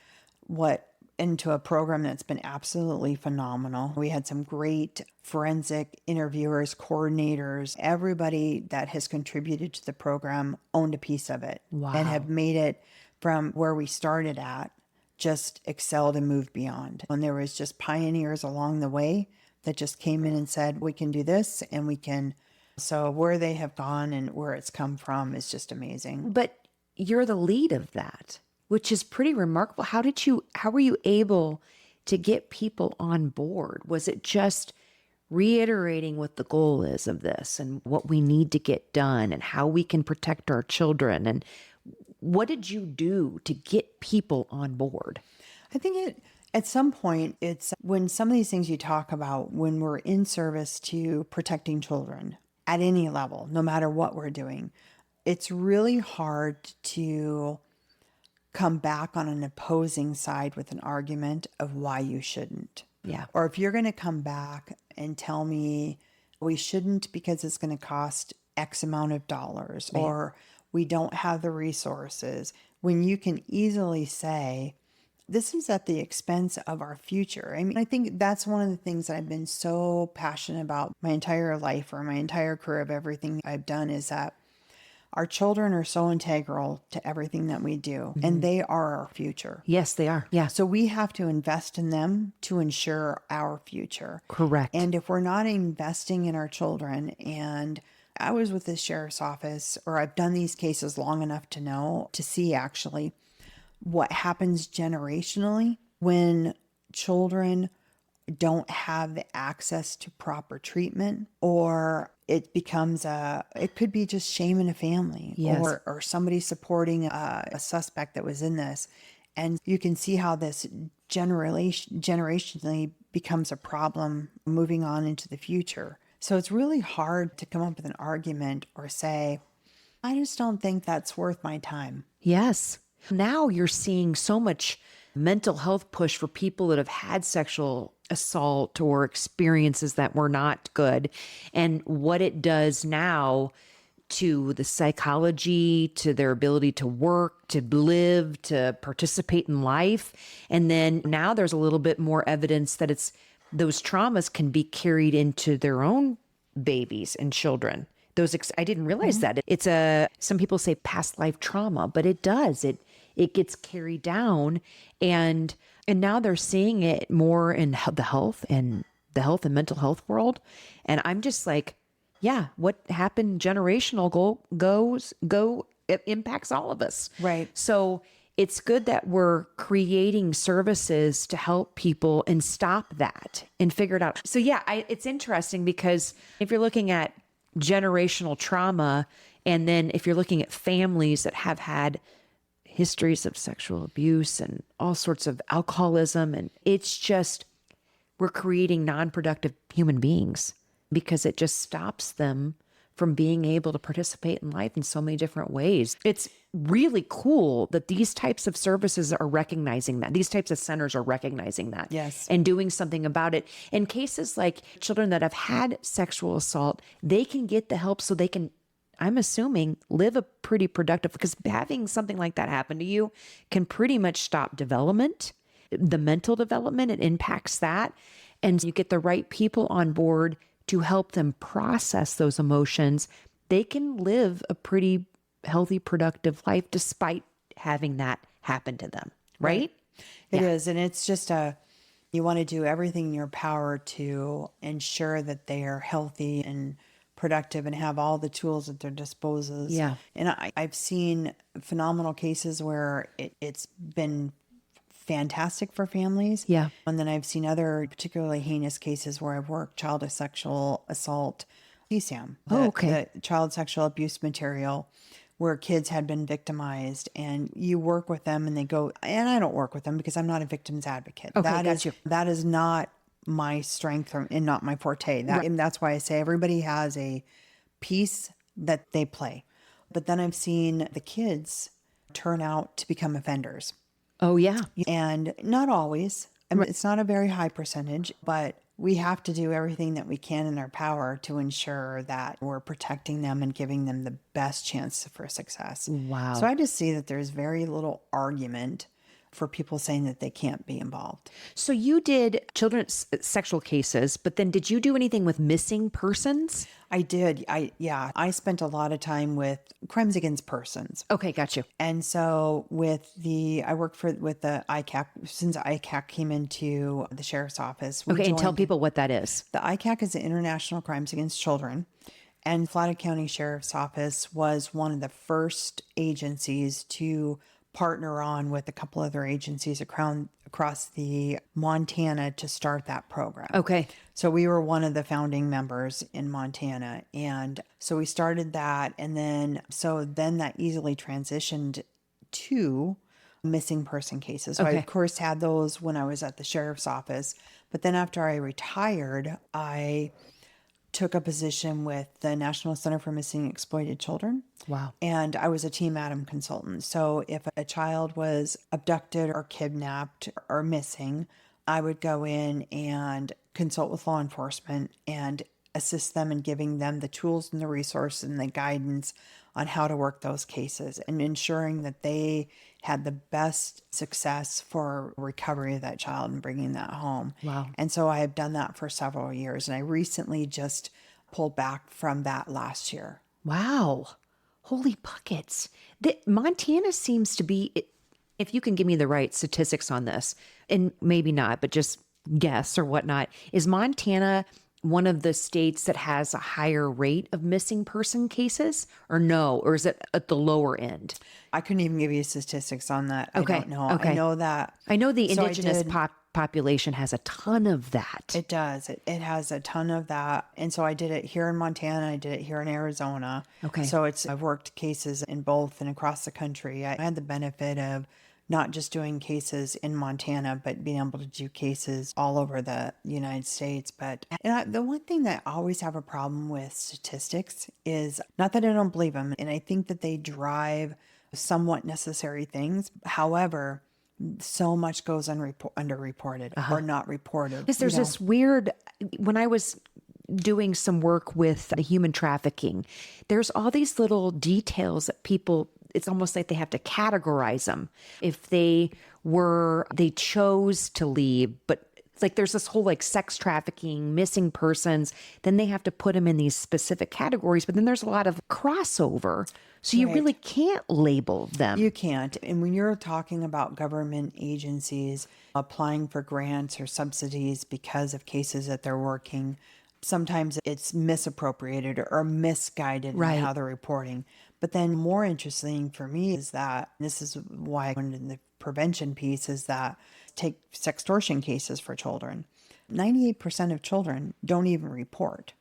into a program that's been absolutely phenomenal. We had some great forensic interviewers, coordinators, everybody that has contributed to the program owned a piece of it. Wow. And have made it from where we started at, just excelled and moved beyond. And there was just pioneers along the way that just came in and said, we can do this and we can. So where they have gone and where it's come from is just amazing. But you're the lead of that, which is pretty remarkable. How were you able to get people on board? Was it just reiterating what the goal is of this and what we need to get done and how we can protect our children? And what did you do to get people on board? I think at some point, it's when some of these things you talk about, when we're in service to protecting children at any level, no matter what we're doing, it's really hard to come back on an opposing side with an argument of why you shouldn't. Yeah. Or if you're going to come back and tell me we shouldn't because it's going to cost X amount of dollars, right, or we don't have the resources, when you can easily say, this is at the expense of our future. I mean, I think that's one of the things that I've been so passionate about my entire life, or my entire career of everything I've done, is that our children are so integral to everything that we do, and they are our future. Yes, they are. Yeah. So we have to invest in them to ensure our future. Correct. And if we're not investing in our children, and I was with the sheriff's office, or I've done these cases long enough to see actually what happens generationally when children don't have the access to proper treatment, or it becomes it could be just shame in a family, yes, or somebody supporting a suspect that was in this. And you can see how this generationally becomes a problem moving on into the future. So it's really hard to come up with an argument or say, I just don't think that's worth my time. Yes. Now you're seeing so much mental health push for people that have had sexual assault or experiences that were not good, and what it does now to the psychology, to their ability to work, to live, to participate in life. And then now there's a little bit more evidence that those traumas can be carried into their own babies and children. I didn't realize that. It's some people say past life trauma, but it does. It gets carried down, and now they're seeing it more in the health and mental health world. And I'm just like, yeah, what happened generational it impacts all of us. Right. So it's good that we're creating services to help people and stop that and figure it out. So yeah, it's interesting because if you're looking at generational trauma, and then if you're looking at families that have had histories of sexual abuse and all sorts of alcoholism, and it's just, we're creating non-productive human beings because it just stops them from being able to participate in life in so many different ways. It's really cool that these types of services are recognizing that. These types of centers are recognizing that. Yes. And doing something about it. In cases like children that have had sexual assault, they can get the help so they can, I'm assuming, live a pretty productive, because having something like that happen to you can pretty much stop development, the mental development. It impacts that. And you get the right people on board to help them process those emotions. They can live a pretty healthy, productive life despite having that happen to them, right? It is. And it's just you want to do everything in your power to ensure that they are healthy and productive and have all the tools at their disposal. Yeah. And I've seen phenomenal cases where it's been fantastic for families. Yeah. And then I've seen other particularly heinous cases where I've worked child sexual assault, CSAM, the child sexual abuse material, where kids had been victimized, and you work with them and they go, and I don't work with them because I'm not a victim's advocate. Okay, That is not my strength and not my forte. And that's why I say everybody has a piece that they play. But then I've seen the kids turn out to become offenders. Oh, yeah. And not always. I mean, it's not a very high percentage, but we have to do everything that we can in our power to ensure that we're protecting them and giving them the best chance for success. Wow. So I just see that there's very little argument for people saying that they can't be involved. So you did children's sexual cases, but then did you do anything with missing persons? I did. I spent a lot of time with crimes against persons. Okay, got you. And so I worked with the ICAC, since ICAC came into the sheriff's office. And tell people what that is. The ICAC is the International Crimes Against Children. And Flathead County Sheriff's Office was one of the first agencies to partner on with a couple other agencies across the Montana to start that program. Okay. So we were one of the founding members in Montana. And so we started that. And then that easily transitioned to missing person cases. So I, of course, had those when I was at the sheriff's office. But then after I retired, I took a position with the National Center for Missing and Exploited Children. Wow. And I was a Team Adam consultant. So if a child was abducted or kidnapped or missing, I would go in and consult with law enforcement and assist them in giving them the tools and the resources and the guidance on how to work those cases and ensuring that they had the best success for recovery of that child and bringing that home. Wow. And so I have done that for several years. And I recently just pulled back from that last year. Wow. Holy buckets. Montana seems to be, if you can give me the right statistics on this, and maybe not, but just guess or whatnot, is Montana one of the states that has a higher rate of missing person cases, or no? Or is it at the lower end? I couldn't even give you statistics on that. Okay. I don't know. Okay. I know that. I know the indigenous population has a ton of that. It does. It has a ton of that. And so I did it here in Montana. I did it here in Arizona. Okay. So I've worked cases in both and across the country. I had the benefit of not just doing cases in Montana, but being able to do cases all over the United States. The one thing that I always have a problem with statistics is, not that I don't believe them, and I think that they drive somewhat necessary things. However, so much goes underreported or not reported. Because there's this weird, when I was doing some work with the human trafficking, there's all these little details that people, it's almost like they have to categorize them. If they chose to leave, but it's like there's this whole like sex trafficking, missing persons, then they have to put them in these specific categories, but then there's a lot of crossover. So you really can't label them. You can't. And when you're talking about government agencies applying for grants or subsidies because of cases that they're working, sometimes it's misappropriated or misguided in how they're reporting. But then more interesting for me is that, this is why I went into the prevention piece, is that take sextortion cases for children. 98% of children don't even report.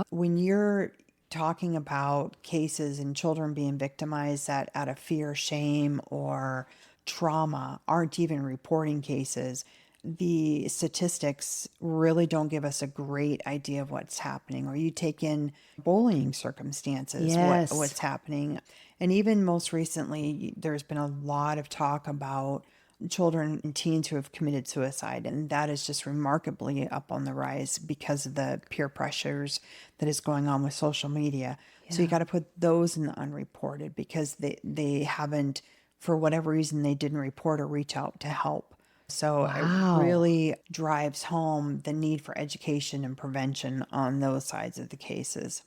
When you're talking about cases and children being victimized that out of fear, shame, or trauma aren't even reporting cases, the statistics really don't give us a great idea of what's happening. Or you take in bullying circumstances, what's happening. And even most recently, there's been a lot of talk about children and teens who have committed suicide. And that is just remarkably up on the rise because of the peer pressures that is going on with social media. So you got to put those in the unreported because they haven't, for whatever reason, they didn't report or reach out to help. So it really drives home the need for education and prevention on those sides of the cases.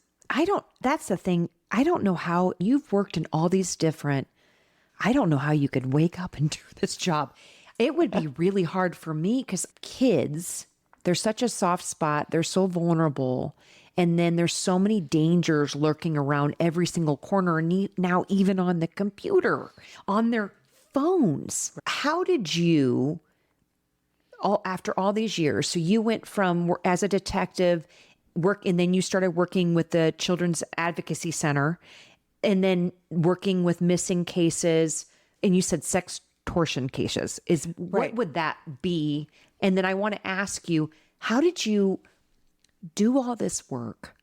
That's the thing. I don't know how you've worked in all these different, I don't know how you could wake up and do this job. It would be really hard for me because kids, they're such a soft spot. They're so vulnerable. And then there's so many dangers lurking around every single corner. And now even on the computer, on their phones. How did you, after all these years, so you went from as a detective and then you started working with the Children's Advocacy Center, and then working with missing cases, and you said sextortion cases. What would that be? And then I want to ask you, how did you do all this work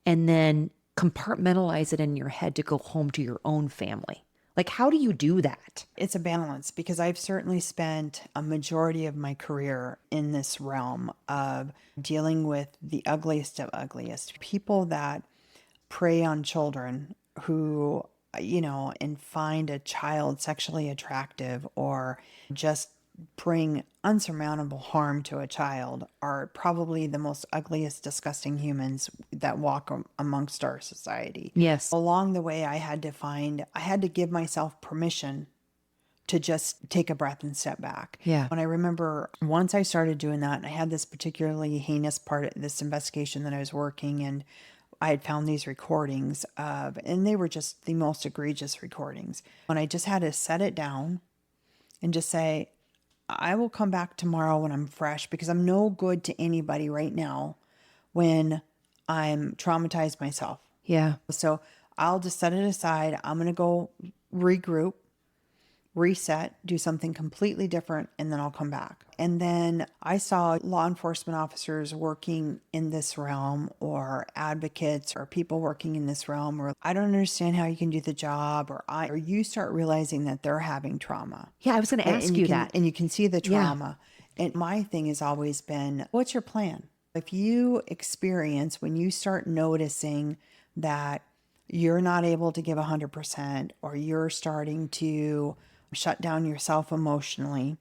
and then compartmentalize it in your head to go home to your own family? Like, how do you do that? It's a balance, because I've certainly spent a majority of my career in this realm of dealing with the ugliest of ugliest people that prey on children who, and find a child sexually attractive or just bring unsurmountable harm to a child, are probably the most ugliest, disgusting humans that walk amongst our society. Yes. Along the way, I had to give myself permission to just take a breath and step back. Yeah. And I remember once I started doing that, and I had this particularly heinous part of this investigation that I was working, and I had found these recordings and they were just the most egregious recordings. And I just had to set it down and just say, I will come back tomorrow when I'm fresh, because I'm no good to anybody right now when I'm traumatized myself. Yeah. So I'll just set it aside. I'm going to go regroup, reset, do something completely different, and then I'll come back. And then I saw law enforcement officers working in this realm, or advocates, or people working in this realm, or I don't understand how you can do the job, or you start realizing that they're having trauma. Yeah, I was going to ask you that. And you can see the trauma. Yeah. And my thing has always been, what's your plan? If you experience, when you start noticing that you're not able to give 100%, or you're starting to shut down yourself emotionally,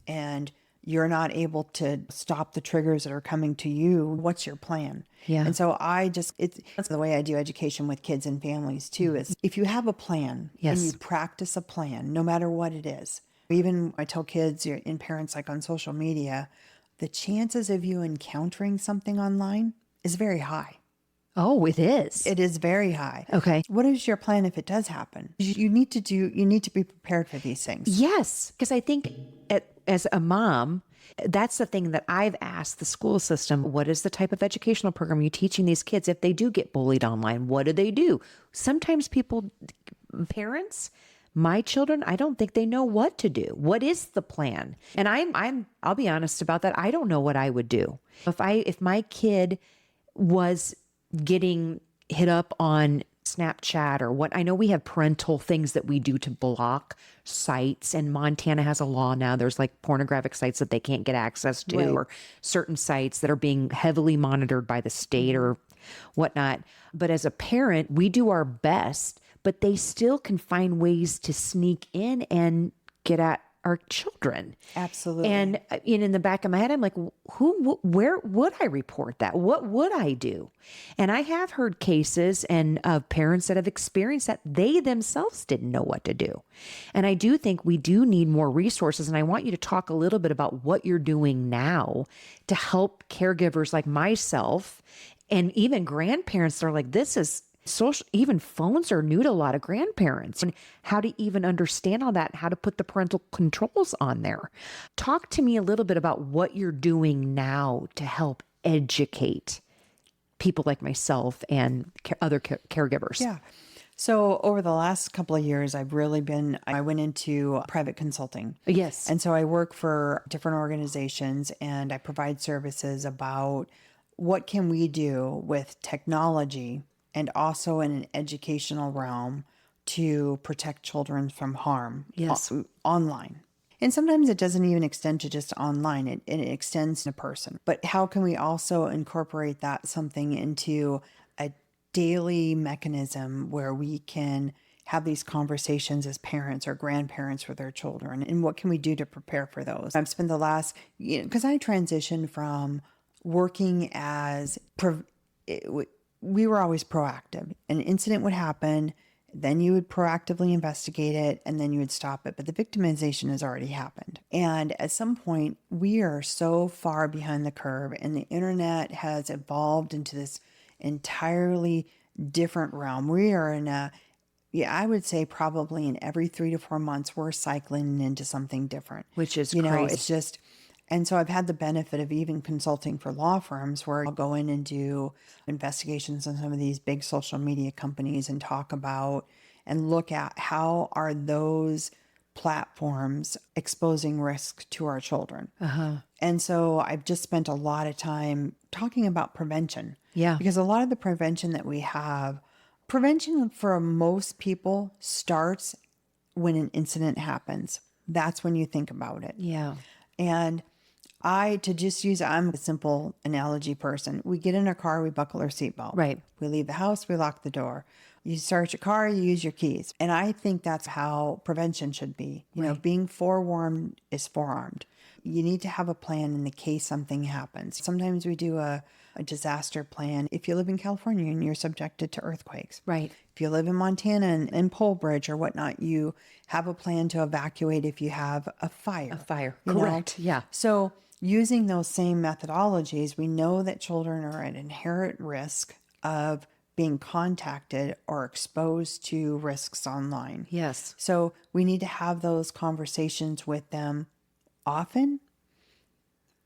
and you're not able to stop the triggers that are coming to you, what's your plan? Yeah. And so that's the way I do education with kids and families too, is if you have a plan and you practice a plan, no matter what it is. Even I tell kids and parents, like on social media, the chances of you encountering something online is very high. Oh, it is. It is very high. Okay. What is your plan if it does happen? You need to be prepared for these things. Yes. Because I think as a mom, that's the thing that I've asked the school system. What is the type of educational program you're teaching these kids if they do get bullied online? What do they do? Sometimes parents my children, I don't think they know what to do. What is the plan? And I'll be honest about that. I don't know what I would do. If my kid was getting hit up on Snapchat or what, I know we have parental things that we do to block sites, and Montana has a law now. There's like pornographic sites that they can't get access to, or certain sites that are being heavily monitored by the state or whatnot. But as a parent, we do our best, but they still can find ways to sneak in and get at our children. Absolutely. And in the back of my head, I'm like, where would I report that? What would I do? And I have heard cases and of parents that have experienced that they themselves didn't know what to do. And I do think we do need more resources. And I want you to talk a little bit about what you're doing now to help caregivers like myself and even grandparents that are like, this is social, even phones are new to a lot of grandparents, and how to even understand all that, how to put the parental controls on there. Talk to me a little bit about what you're doing now to help educate people like myself and other caregivers. Yeah. So over the last couple of years, I went into private consulting. Yes. And so I work for different organizations and I provide services about what can we do with technology and also in an educational realm to protect children from harm online. And sometimes it doesn't even extend to just online, it extends to person. But how can we also incorporate that something into a daily mechanism where we can have these conversations as parents or grandparents with their children? And what can we do to prepare for those? I've spent the last, because I transitioned from working as, we were always proactive. An incident would happen, then you would proactively investigate it, and then you would stop it. But the victimization has already happened. And at some point, we are so far behind the curve, and the internet has evolved into this entirely different realm. We are in I would say probably in every 3 to 4 months, we're cycling into something different. Which is crazy. It's just... And so I've had the benefit of even consulting for law firms where I'll go in and do investigations on some of these big social media companies and talk about and look at how are those platforms exposing risk to our children. And so I've just spent a lot of time talking about prevention. Yeah. Because a lot of the prevention that we have, prevention for most people starts when an incident happens. That's when you think about it. Yeah. And I'm a simple analogy person. We get in our car, we buckle our seatbelt. Right. We leave the house, we lock the door. You start your car, you use your keys. And I think that's how prevention should be. Being forewarned is forearmed. You need to have a plan in the case something happens. Sometimes we do a disaster plan. If you live in California and you're subjected to earthquakes. Right. If you live in Montana and in Pole Bridge or whatnot, you have a plan to evacuate if you have a fire. Correct. Yeah. So using those same methodologies, we know that children are at inherent risk of being contacted or exposed to risks online. Yes. So we need to have those conversations with them often,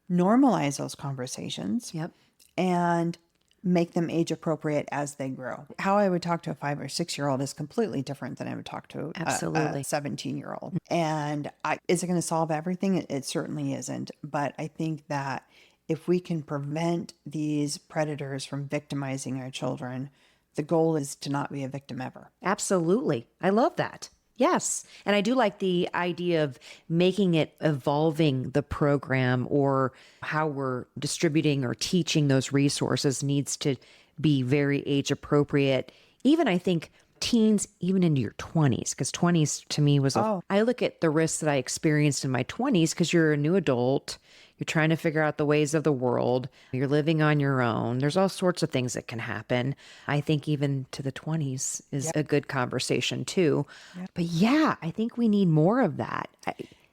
normalize those conversations. Yep. And make them age appropriate as they grow. How I would talk to a 5 or 6-year-old is completely different than I would talk to a 17-year-old. And is it going to solve everything? It certainly isn't. But I think that if we can prevent these predators from victimizing our children, the goal is to not be a victim ever. Absolutely. I love that. Yes. And I do like the idea of making it evolving the program, or how we're distributing or teaching those resources needs to be very age appropriate. Even I think teens, even into your 20s, because 20s to me was, I look at the risks that I experienced in my 20s because you're a new adult. You're trying to figure out the ways of the world. You're living on your own. There's all sorts of things that can happen. I think even to the 20s is a good conversation too. But yeah, I think we need more of that.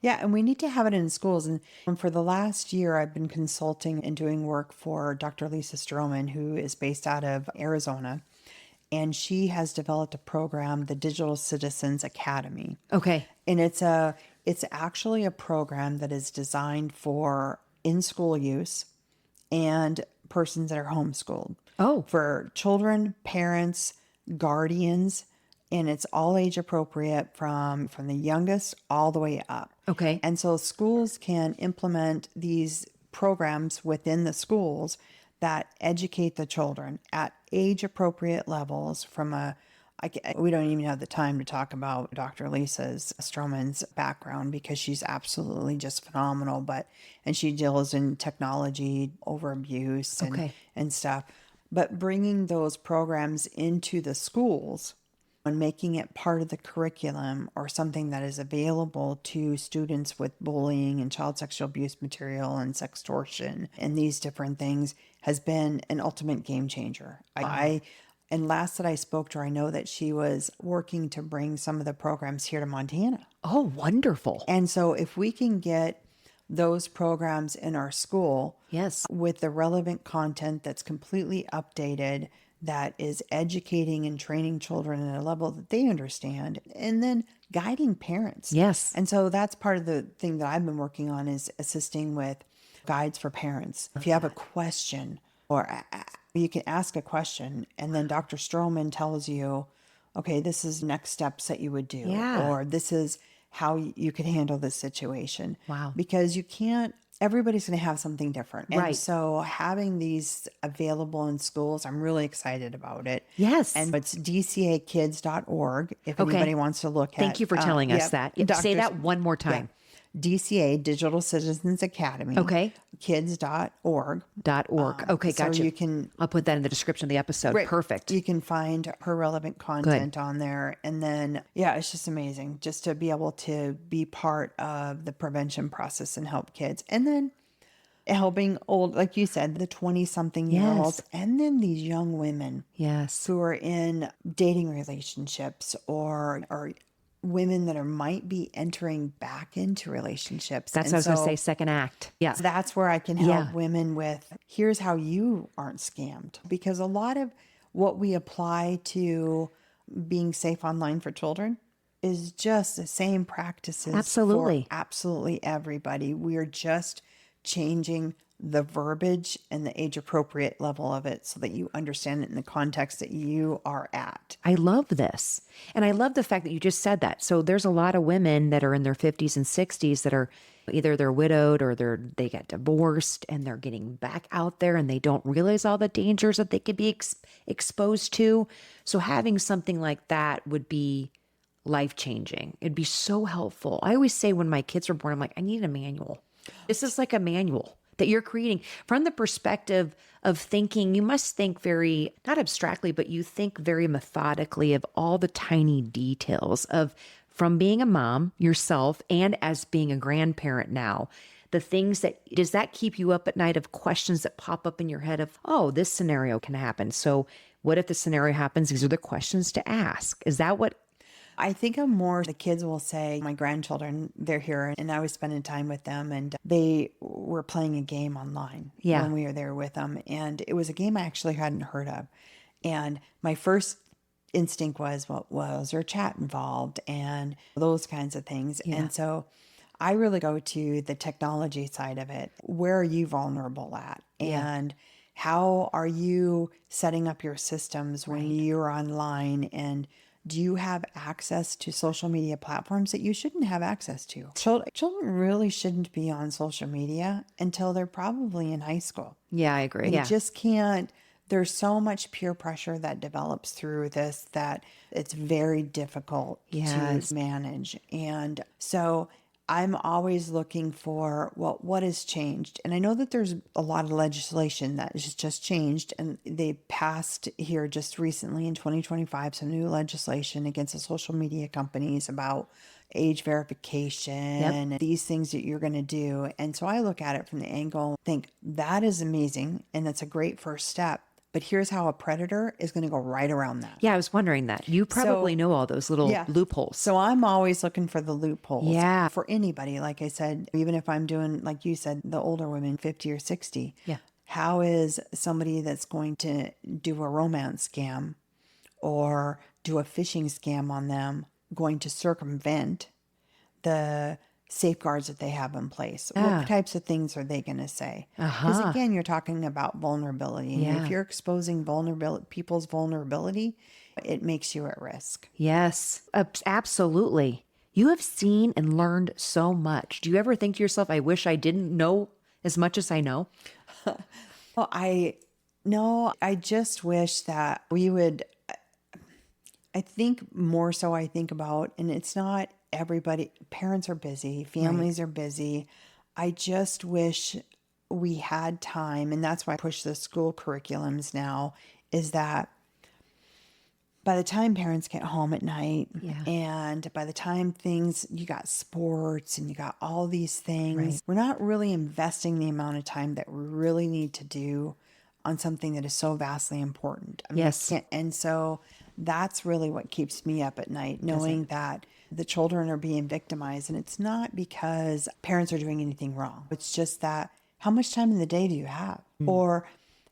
Yeah, and we need to have it in schools. And for the last year, I've been consulting and doing work for Dr. Lisa Stroman, who is based out of Arizona. And she has developed a program, the Digital Citizens Academy. Okay. And it's actually a program that is designed for in-school use and persons that are homeschooled. Oh. For children, parents, guardians, and it's all age appropriate from the youngest all the way up. Okay. And so schools can implement these programs within the schools that educate the children at age appropriate levels from we don't even have the time to talk about Dr. Lisa Stroman's background because she's absolutely just phenomenal, and she deals in technology over abuse and stuff. But bringing those programs into the schools and making it part of the curriculum or something that is available to students with bullying and child sexual abuse material and sextortion and these different things has been an ultimate game changer. And last that I spoke to her, I know that she was working to bring some of the programs here to Montana. Oh, wonderful. And so if we can get those programs in our school, yes, with the relevant content that's completely updated, that is educating and training children at a level that they understand, and then guiding parents. Yes. And so that's part of the thing that I've been working on is assisting with guides for parents. If you have a question or you can ask a question and then Dr. Stroman tells you, okay, this is next steps that you would do, or this is how you could handle this situation. Wow. Because everybody's going to have something different. Right. And so having these available in schools, I'm really excited about it. Yes. And it's dcakids.org if anybody wants to look at. Thank you for telling us that. Say that one more time. DCA, Digital Citizens Academy. Okay. Kids.org. Okay, so gotcha. I'll put that in the description of the episode. Right. Perfect. You can find her relevant content on there. And then, it's just amazing just to be able to be part of the prevention process and help kids. And then helping like you said, the 20-something-year-olds, and then these young women who are in dating relationships or women that might be entering back into relationships. That's what I was going to say, second act. Yeah. That's where I can help women with, here's how you aren't scammed. Because a lot of what we apply to being safe online for children is just the same practices for absolutely everybody. We are just changing the verbiage and the age appropriate level of it so that you understand it in the context that you are at. I love this. And I love the fact that you just said that. So there's a lot of women that are in their 50s and 60s that are either they're widowed or they get divorced and they're getting back out there and they don't realize all the dangers that they could be exposed to. So having something like that would be life-changing. It'd be so helpful. I always say when my kids were born, I'm like, I need a manual. This is like a manual that you're creating from the perspective of thinking. You must think very, not abstractly, but you think very methodically of all the tiny details from being a mom yourself and as being a grandparent now. The things does that keep you up at night of questions that pop up in your head of, oh, this scenario can happen. So what if the scenario happens? These are the questions to ask. Is that what? I think the kids will say, my grandchildren, they're here, and I was spending time with them, and they were playing a game online when we were there with them. And it was a game I actually hadn't heard of. And my first instinct was, well, was there chat involved and those kinds of things. Yeah. And so I really go to the technology side of it. Where are you vulnerable at? And how are you setting up your systems when you're online? And do you have access to social media platforms that you shouldn't have access to? Children really shouldn't be on social media until they're probably in high school. Yeah, I agree. You just can't. There's so much peer pressure that develops through this that it's very difficult to manage. And so I'm always looking for, what has changed? And I know that there's a lot of legislation that has just changed, and they passed here just recently in 2025 some new legislation against the social media companies about age verification and these things that you're going to do. And so I look at it from the angle, think that is amazing, and that's a great first step. But here's how a predator is going to go right around that. Yeah, I was wondering that. You probably know all those little loopholes. So I'm always looking for the loopholes. Yeah. For anybody, like I said, even if I'm doing, like you said, the older women, 50 or 60. Yeah. How is somebody that's going to do a romance scam or do a phishing scam on them going to circumvent the safeguards that they have in place? What types of things are they going to say? Because again, you're talking about vulnerability. And if you're exposing people's vulnerability, it makes you at risk. Yes, absolutely. You have seen and learned so much. Do you ever think to yourself, I wish I didn't know as much as I know? Well, I just wish that we would, I think more so I think about, and it's not everybody, parents are busy, families are busy. I just wish we had time, and that's why I push the school curriculums now, is that by the time parents get home at night and by the time you got sports and you got all these things, we're not really investing the amount of time that we really need to do on something that is so vastly important. I mean, Yes. And so that's really what keeps me up at night, knowing that the children are being victimized. And it's not because parents are doing anything wrong. It's just that how much time in the day do you have? Or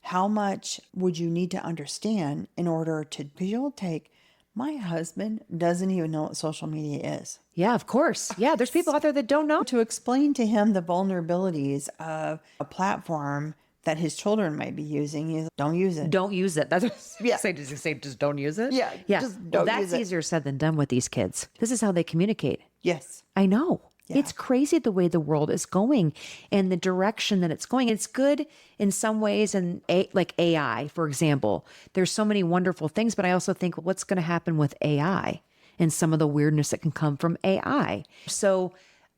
how much would you need to understand in order to, because my husband doesn't even know what social media is. Yeah, of course. Yeah, there's people out there that don't know. To explain to him the vulnerabilities of a platform that his children might be using, don't use it. Don't use it. That's what say just don't use it? Yeah, just don't use that's it. easier said than done with these kids. This is how they communicate. Yes. I know. Yeah. It's crazy the way the world is going and the direction that it's going. It's good in some ways, and like AI, for example. There's so many wonderful things, but I also think what's going to happen with AI and some of the weirdness that can come from AI. So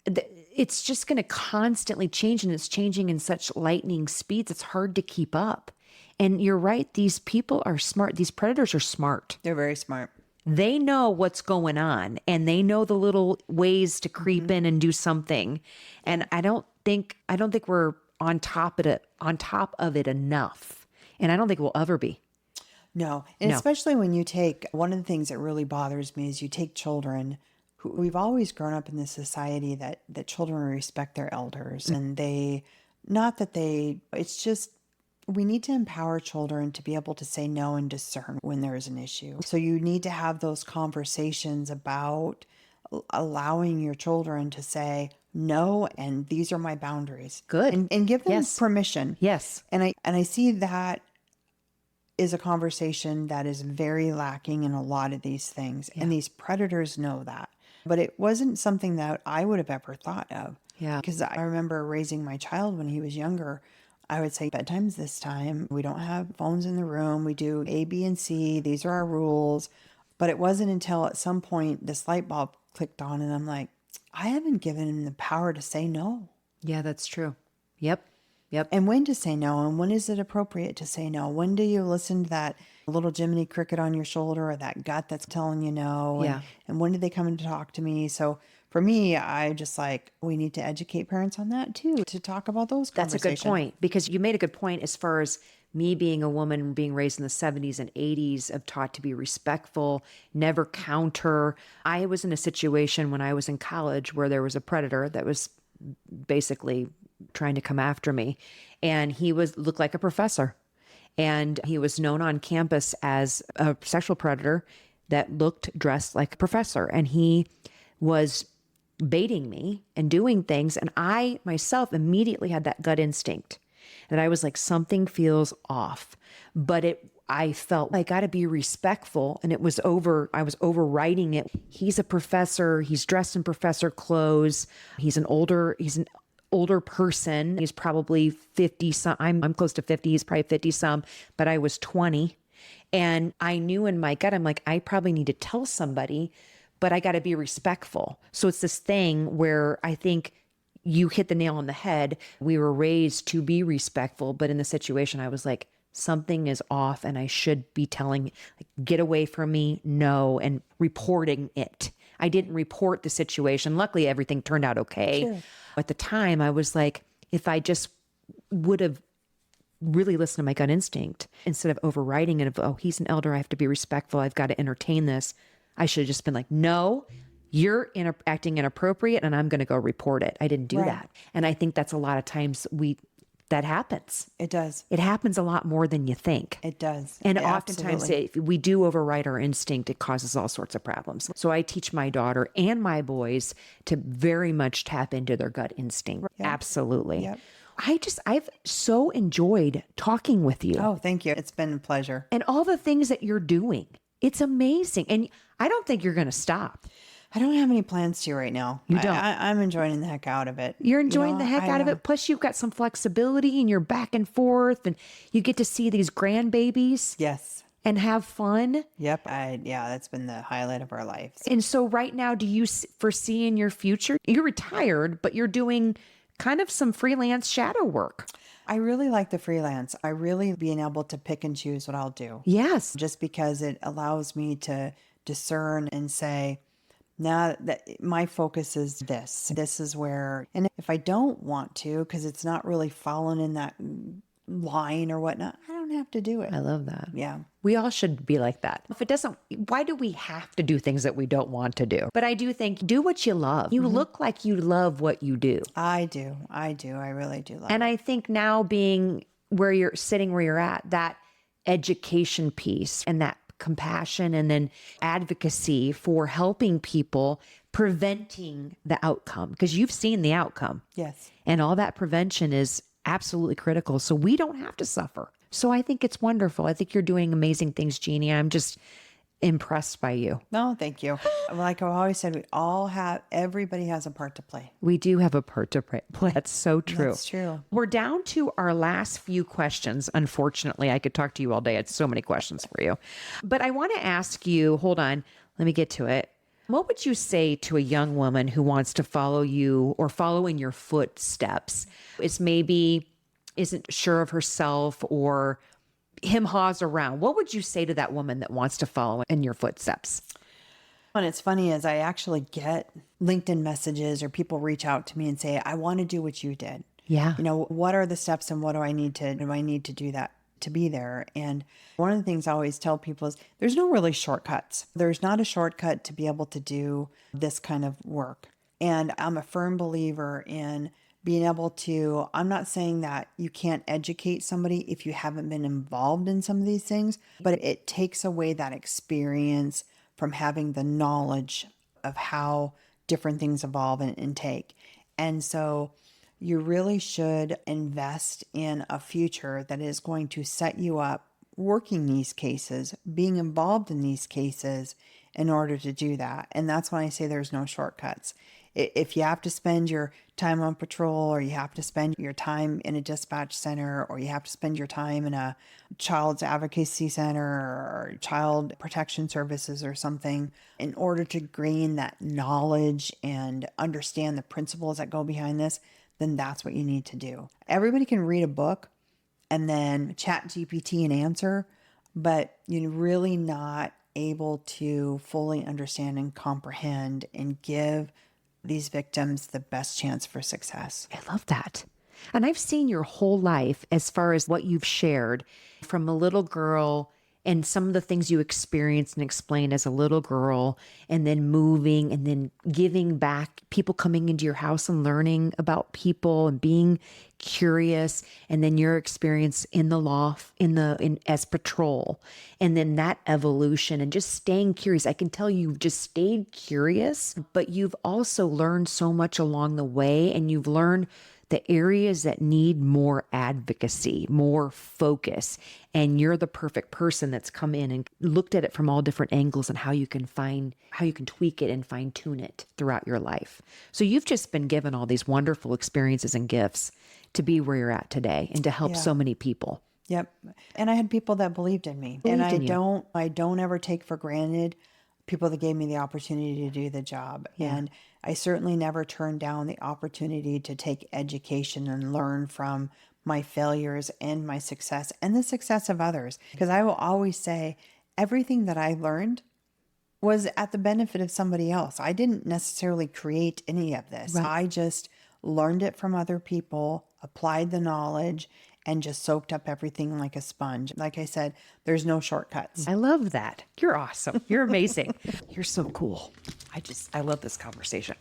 it's just going to constantly change, and it's changing in such lightning speeds. It's hard to keep up. And you're right. These people are smart. These predators are smart. They're very smart. They know what's going on, and they know the little ways to creep in and do something. And I don't think we're on top of it enough. And I don't think we'll ever be. No. And especially when you take, one of the things that really bothers me is you take children who, we've always grown up in this society that children respect their elders, and it's just, we need to empower children to be able to say no and discern when there is an issue. So you need to have those conversations about allowing your children to say no, and these are my boundaries. Good. And give them Yes. permission. Yes. And I see that is a conversation that is very lacking in a lot of these things. And these predators know that. But it wasn't something that I would have ever thought of. Yeah. Because I remember raising my child when he was younger. I would say, bedtime's this time. We don't have phones in the room. We do A, B, and C. These are our rules. But it wasn't until at some point this light bulb clicked on, and I'm like, I haven't given him the power to say no. Yeah, that's true. Yep. And when to say no, and when is it appropriate to say no? When do you listen to that little Jiminy Cricket on your shoulder, or that gut that's telling you no? Yeah. And when do they come in to talk to me? So for me, I just we need to educate parents on that too, to talk about those That's a conversations. good point, because you made a good point as far as me being a woman being raised in the 70s and 80s of taught to be respectful, never counter. I was in a situation when I was in college where there was a predator that was basically trying to come after me, and he looked like a professor, and he was known on campus as a sexual predator that dressed like a professor, and he was baiting me and doing things. And I myself immediately had that gut instinct that I was like, something feels off, but I felt like I got to be respectful, and I was overriding it. He's a professor. He's dressed in professor clothes. He's an older person. He's probably 50 some. I'm close to 50. He's probably 50 some, but I was 20. And I knew in my gut, I'm like, I probably need to tell somebody, but I got to be respectful. So it's this thing where I think you hit the nail on the head. We were raised to be respectful, but in the situation, I was like, something is off, and I should be telling, get away from me, no, and reporting it. I didn't report the situation. Luckily, everything turned out okay. Sure. At the time, I was like, if I just would have really listened to my gut instinct instead of overriding it of, he's an elder, I have to be respectful, I've got to entertain this, I should have just been like, no, you're acting inappropriate, and I'm going to go report it. I didn't do that. And I think that's a lot of times that happens. It does. It happens a lot more than you think. It does. And Yeah, oftentimes if we do override our instinct, it causes all sorts of problems. So I teach my daughter and my boys to very much tap into their gut instinct. Yep. Absolutely. Yep. I've so enjoyed talking with you. Oh, thank you. It's been a pleasure. And all the things that you're doing. It's amazing. And I don't think you're going to stop. I don't have any plans to right now. You don't? I'm enjoying the heck out of it. You're enjoying the heck out of it. Plus, you've got some flexibility and you're back and forth and you get to see these grandbabies. Yes. And have fun. Yep. That's been the highlight of our lives. And so right now, do you foresee in your future, you're retired, but you're doing kind of some freelance shadow work? I really like the freelance. I really being able to pick and choose what I'll do. Yes. Just because it allows me to discern and say, now that my focus is this. This is where, and if I don't want to, because it's not really falling in that line or whatnot, I don't have to do it. I love that. Yeah. We all should be like that. If it doesn't, why do we have to do things that we don't want to do? But I do think do what you love. You look like you love what you do. I do. I really do love it. And I think now being where you're sitting, where you're at, that education piece and that compassion and then advocacy for helping people, preventing the outcome, because you've seen the outcome. Yes. And all that prevention is absolutely critical. So we don't have to suffer. So I think it's wonderful. I think you're doing amazing things, Jeannie. I'm just impressed by you. No, thank you. Like I've always said, everybody has a part to play. We do have a part to play. That's so true. That's true. We're down to our last few questions. Unfortunately, I could talk to you all day. I had so many questions for you. But I want to ask you, hold on, let me get to it. What would you say to a young woman who wants to follow you or follow in your footsteps? Isn't sure of herself or hem-haws around. What would you say to that woman that wants to follow in your footsteps? And it's funny as I actually get LinkedIn messages or people reach out to me and say, I want to do what you did. Yeah. What are the steps and what do I need to do that to be there? And one of the things I always tell people is there's no really shortcuts. There's not a shortcut to be able to do this kind of work. And I'm a firm believer in being able to, I'm not saying that you can't educate somebody if you haven't been involved in some of these things, but it takes away that experience from having the knowledge of how different things evolve and take. And so you really should invest in a future that is going to set you up working these cases, being involved in these cases in order to do that. And that's when I say there's no shortcuts. If you have to spend your time on patrol, or you have to spend your time in a dispatch center, or you have to spend your time in a child's advocacy center or child protection services or something in order to gain that knowledge and understand the principles that go behind this, then that's what you need to do. Everybody can read a book and then chat GPT an answer, but you're really not able to fully understand and comprehend and give these victims the best chance for success. I love that. And I've seen your whole life as far as what you've shared from a little girl and some of the things you experienced and explained as a little girl, and then moving and then giving back, people coming into your house and learning about people and being curious, and then your experience in the law, as patrol, and then that evolution and just staying curious. I can tell you've just stayed curious, but you've also learned so much along the way, and you've learned the areas that need more advocacy, more focus. And you're the perfect person that's come in and looked at it from all different angles and how you can tweak it and fine tune it throughout your life. So you've just been given all these wonderful experiences and gifts to be where you're at today and to help so many people. Yep. And I had people that believed in me. I don't ever take for granted people that gave me the opportunity to do the job. Yeah. And I certainly never turned down the opportunity to take education and learn from my failures and my success and the success of others. Because I will always say everything that I learned was at the benefit of somebody else. I didn't necessarily create any of this. Right. I just learned it from other people, applied the knowledge, and just soaked up everything like a sponge. Like I said, there's no shortcuts. I love that. You're awesome. You're amazing. You're so cool. I love this conversation.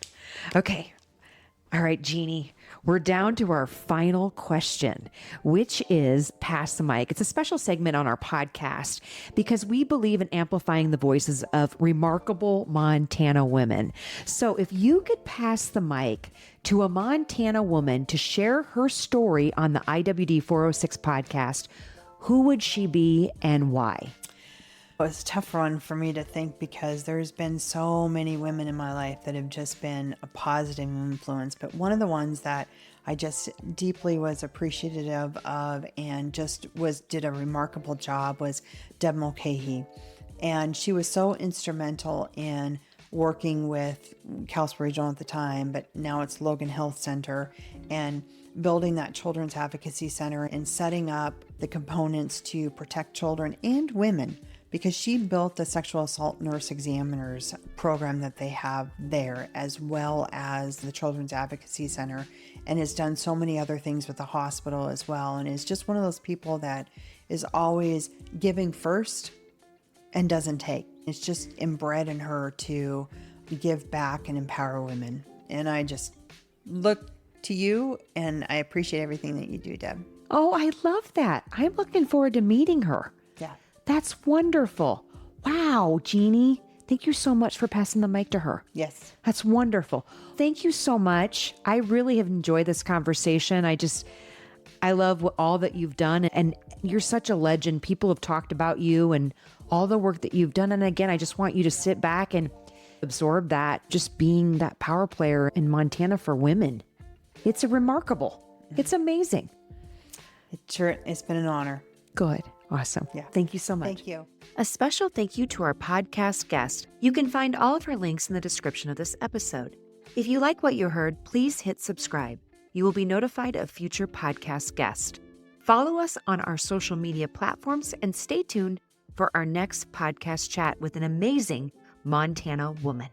Okay. All right, Jeannie, we're down to our final question, which is Pass the Mic. It's a special segment on our podcast because we believe in amplifying the voices of remarkable Montana women. So if you could pass the mic to a Montana woman to share her story on the IWD406 podcast, who would she be and why? It was a tough one for me to think because there's been so many women in my life that have just been a positive influence. But one of the ones that I just deeply was appreciative of and just did a remarkable job was Deb Mulcahy. And she was so instrumental in working with Kalispell Regional at the time, but now it's Logan Health Center, and building that Children's Advocacy Center and setting up the components to protect children and women, because she built the sexual assault nurse examiners program that they have there, as well as the Children's Advocacy Center, and has done so many other things with the hospital as well, and is just one of those people that is always giving first and doesn't take. It's just inbred in her to give back and empower women. And I just look to you, and I appreciate everything that you do, Deb. Oh, I love that. I'm looking forward to meeting her. Yeah. That's wonderful. Wow, Jeannie. Thank you so much for passing the mic to her. Yes. That's wonderful. Thank you so much. I really have enjoyed this conversation. I love all that you've done, and you're such a legend. People have talked about you and all the work that you've done. And again, I just want you to sit back and absorb that, just being that power player in Montana for women. It's remarkable. It's amazing. It's been an honor. Good. Awesome. Yeah. Thank you so much. Thank you. A special thank you to our podcast guest. You can find all of her links in the description of this episode. If you like what you heard, please hit subscribe. You will be notified of future podcast guests. Follow us on our social media platforms and stay tuned for our next podcast chat with an amazing Montana woman.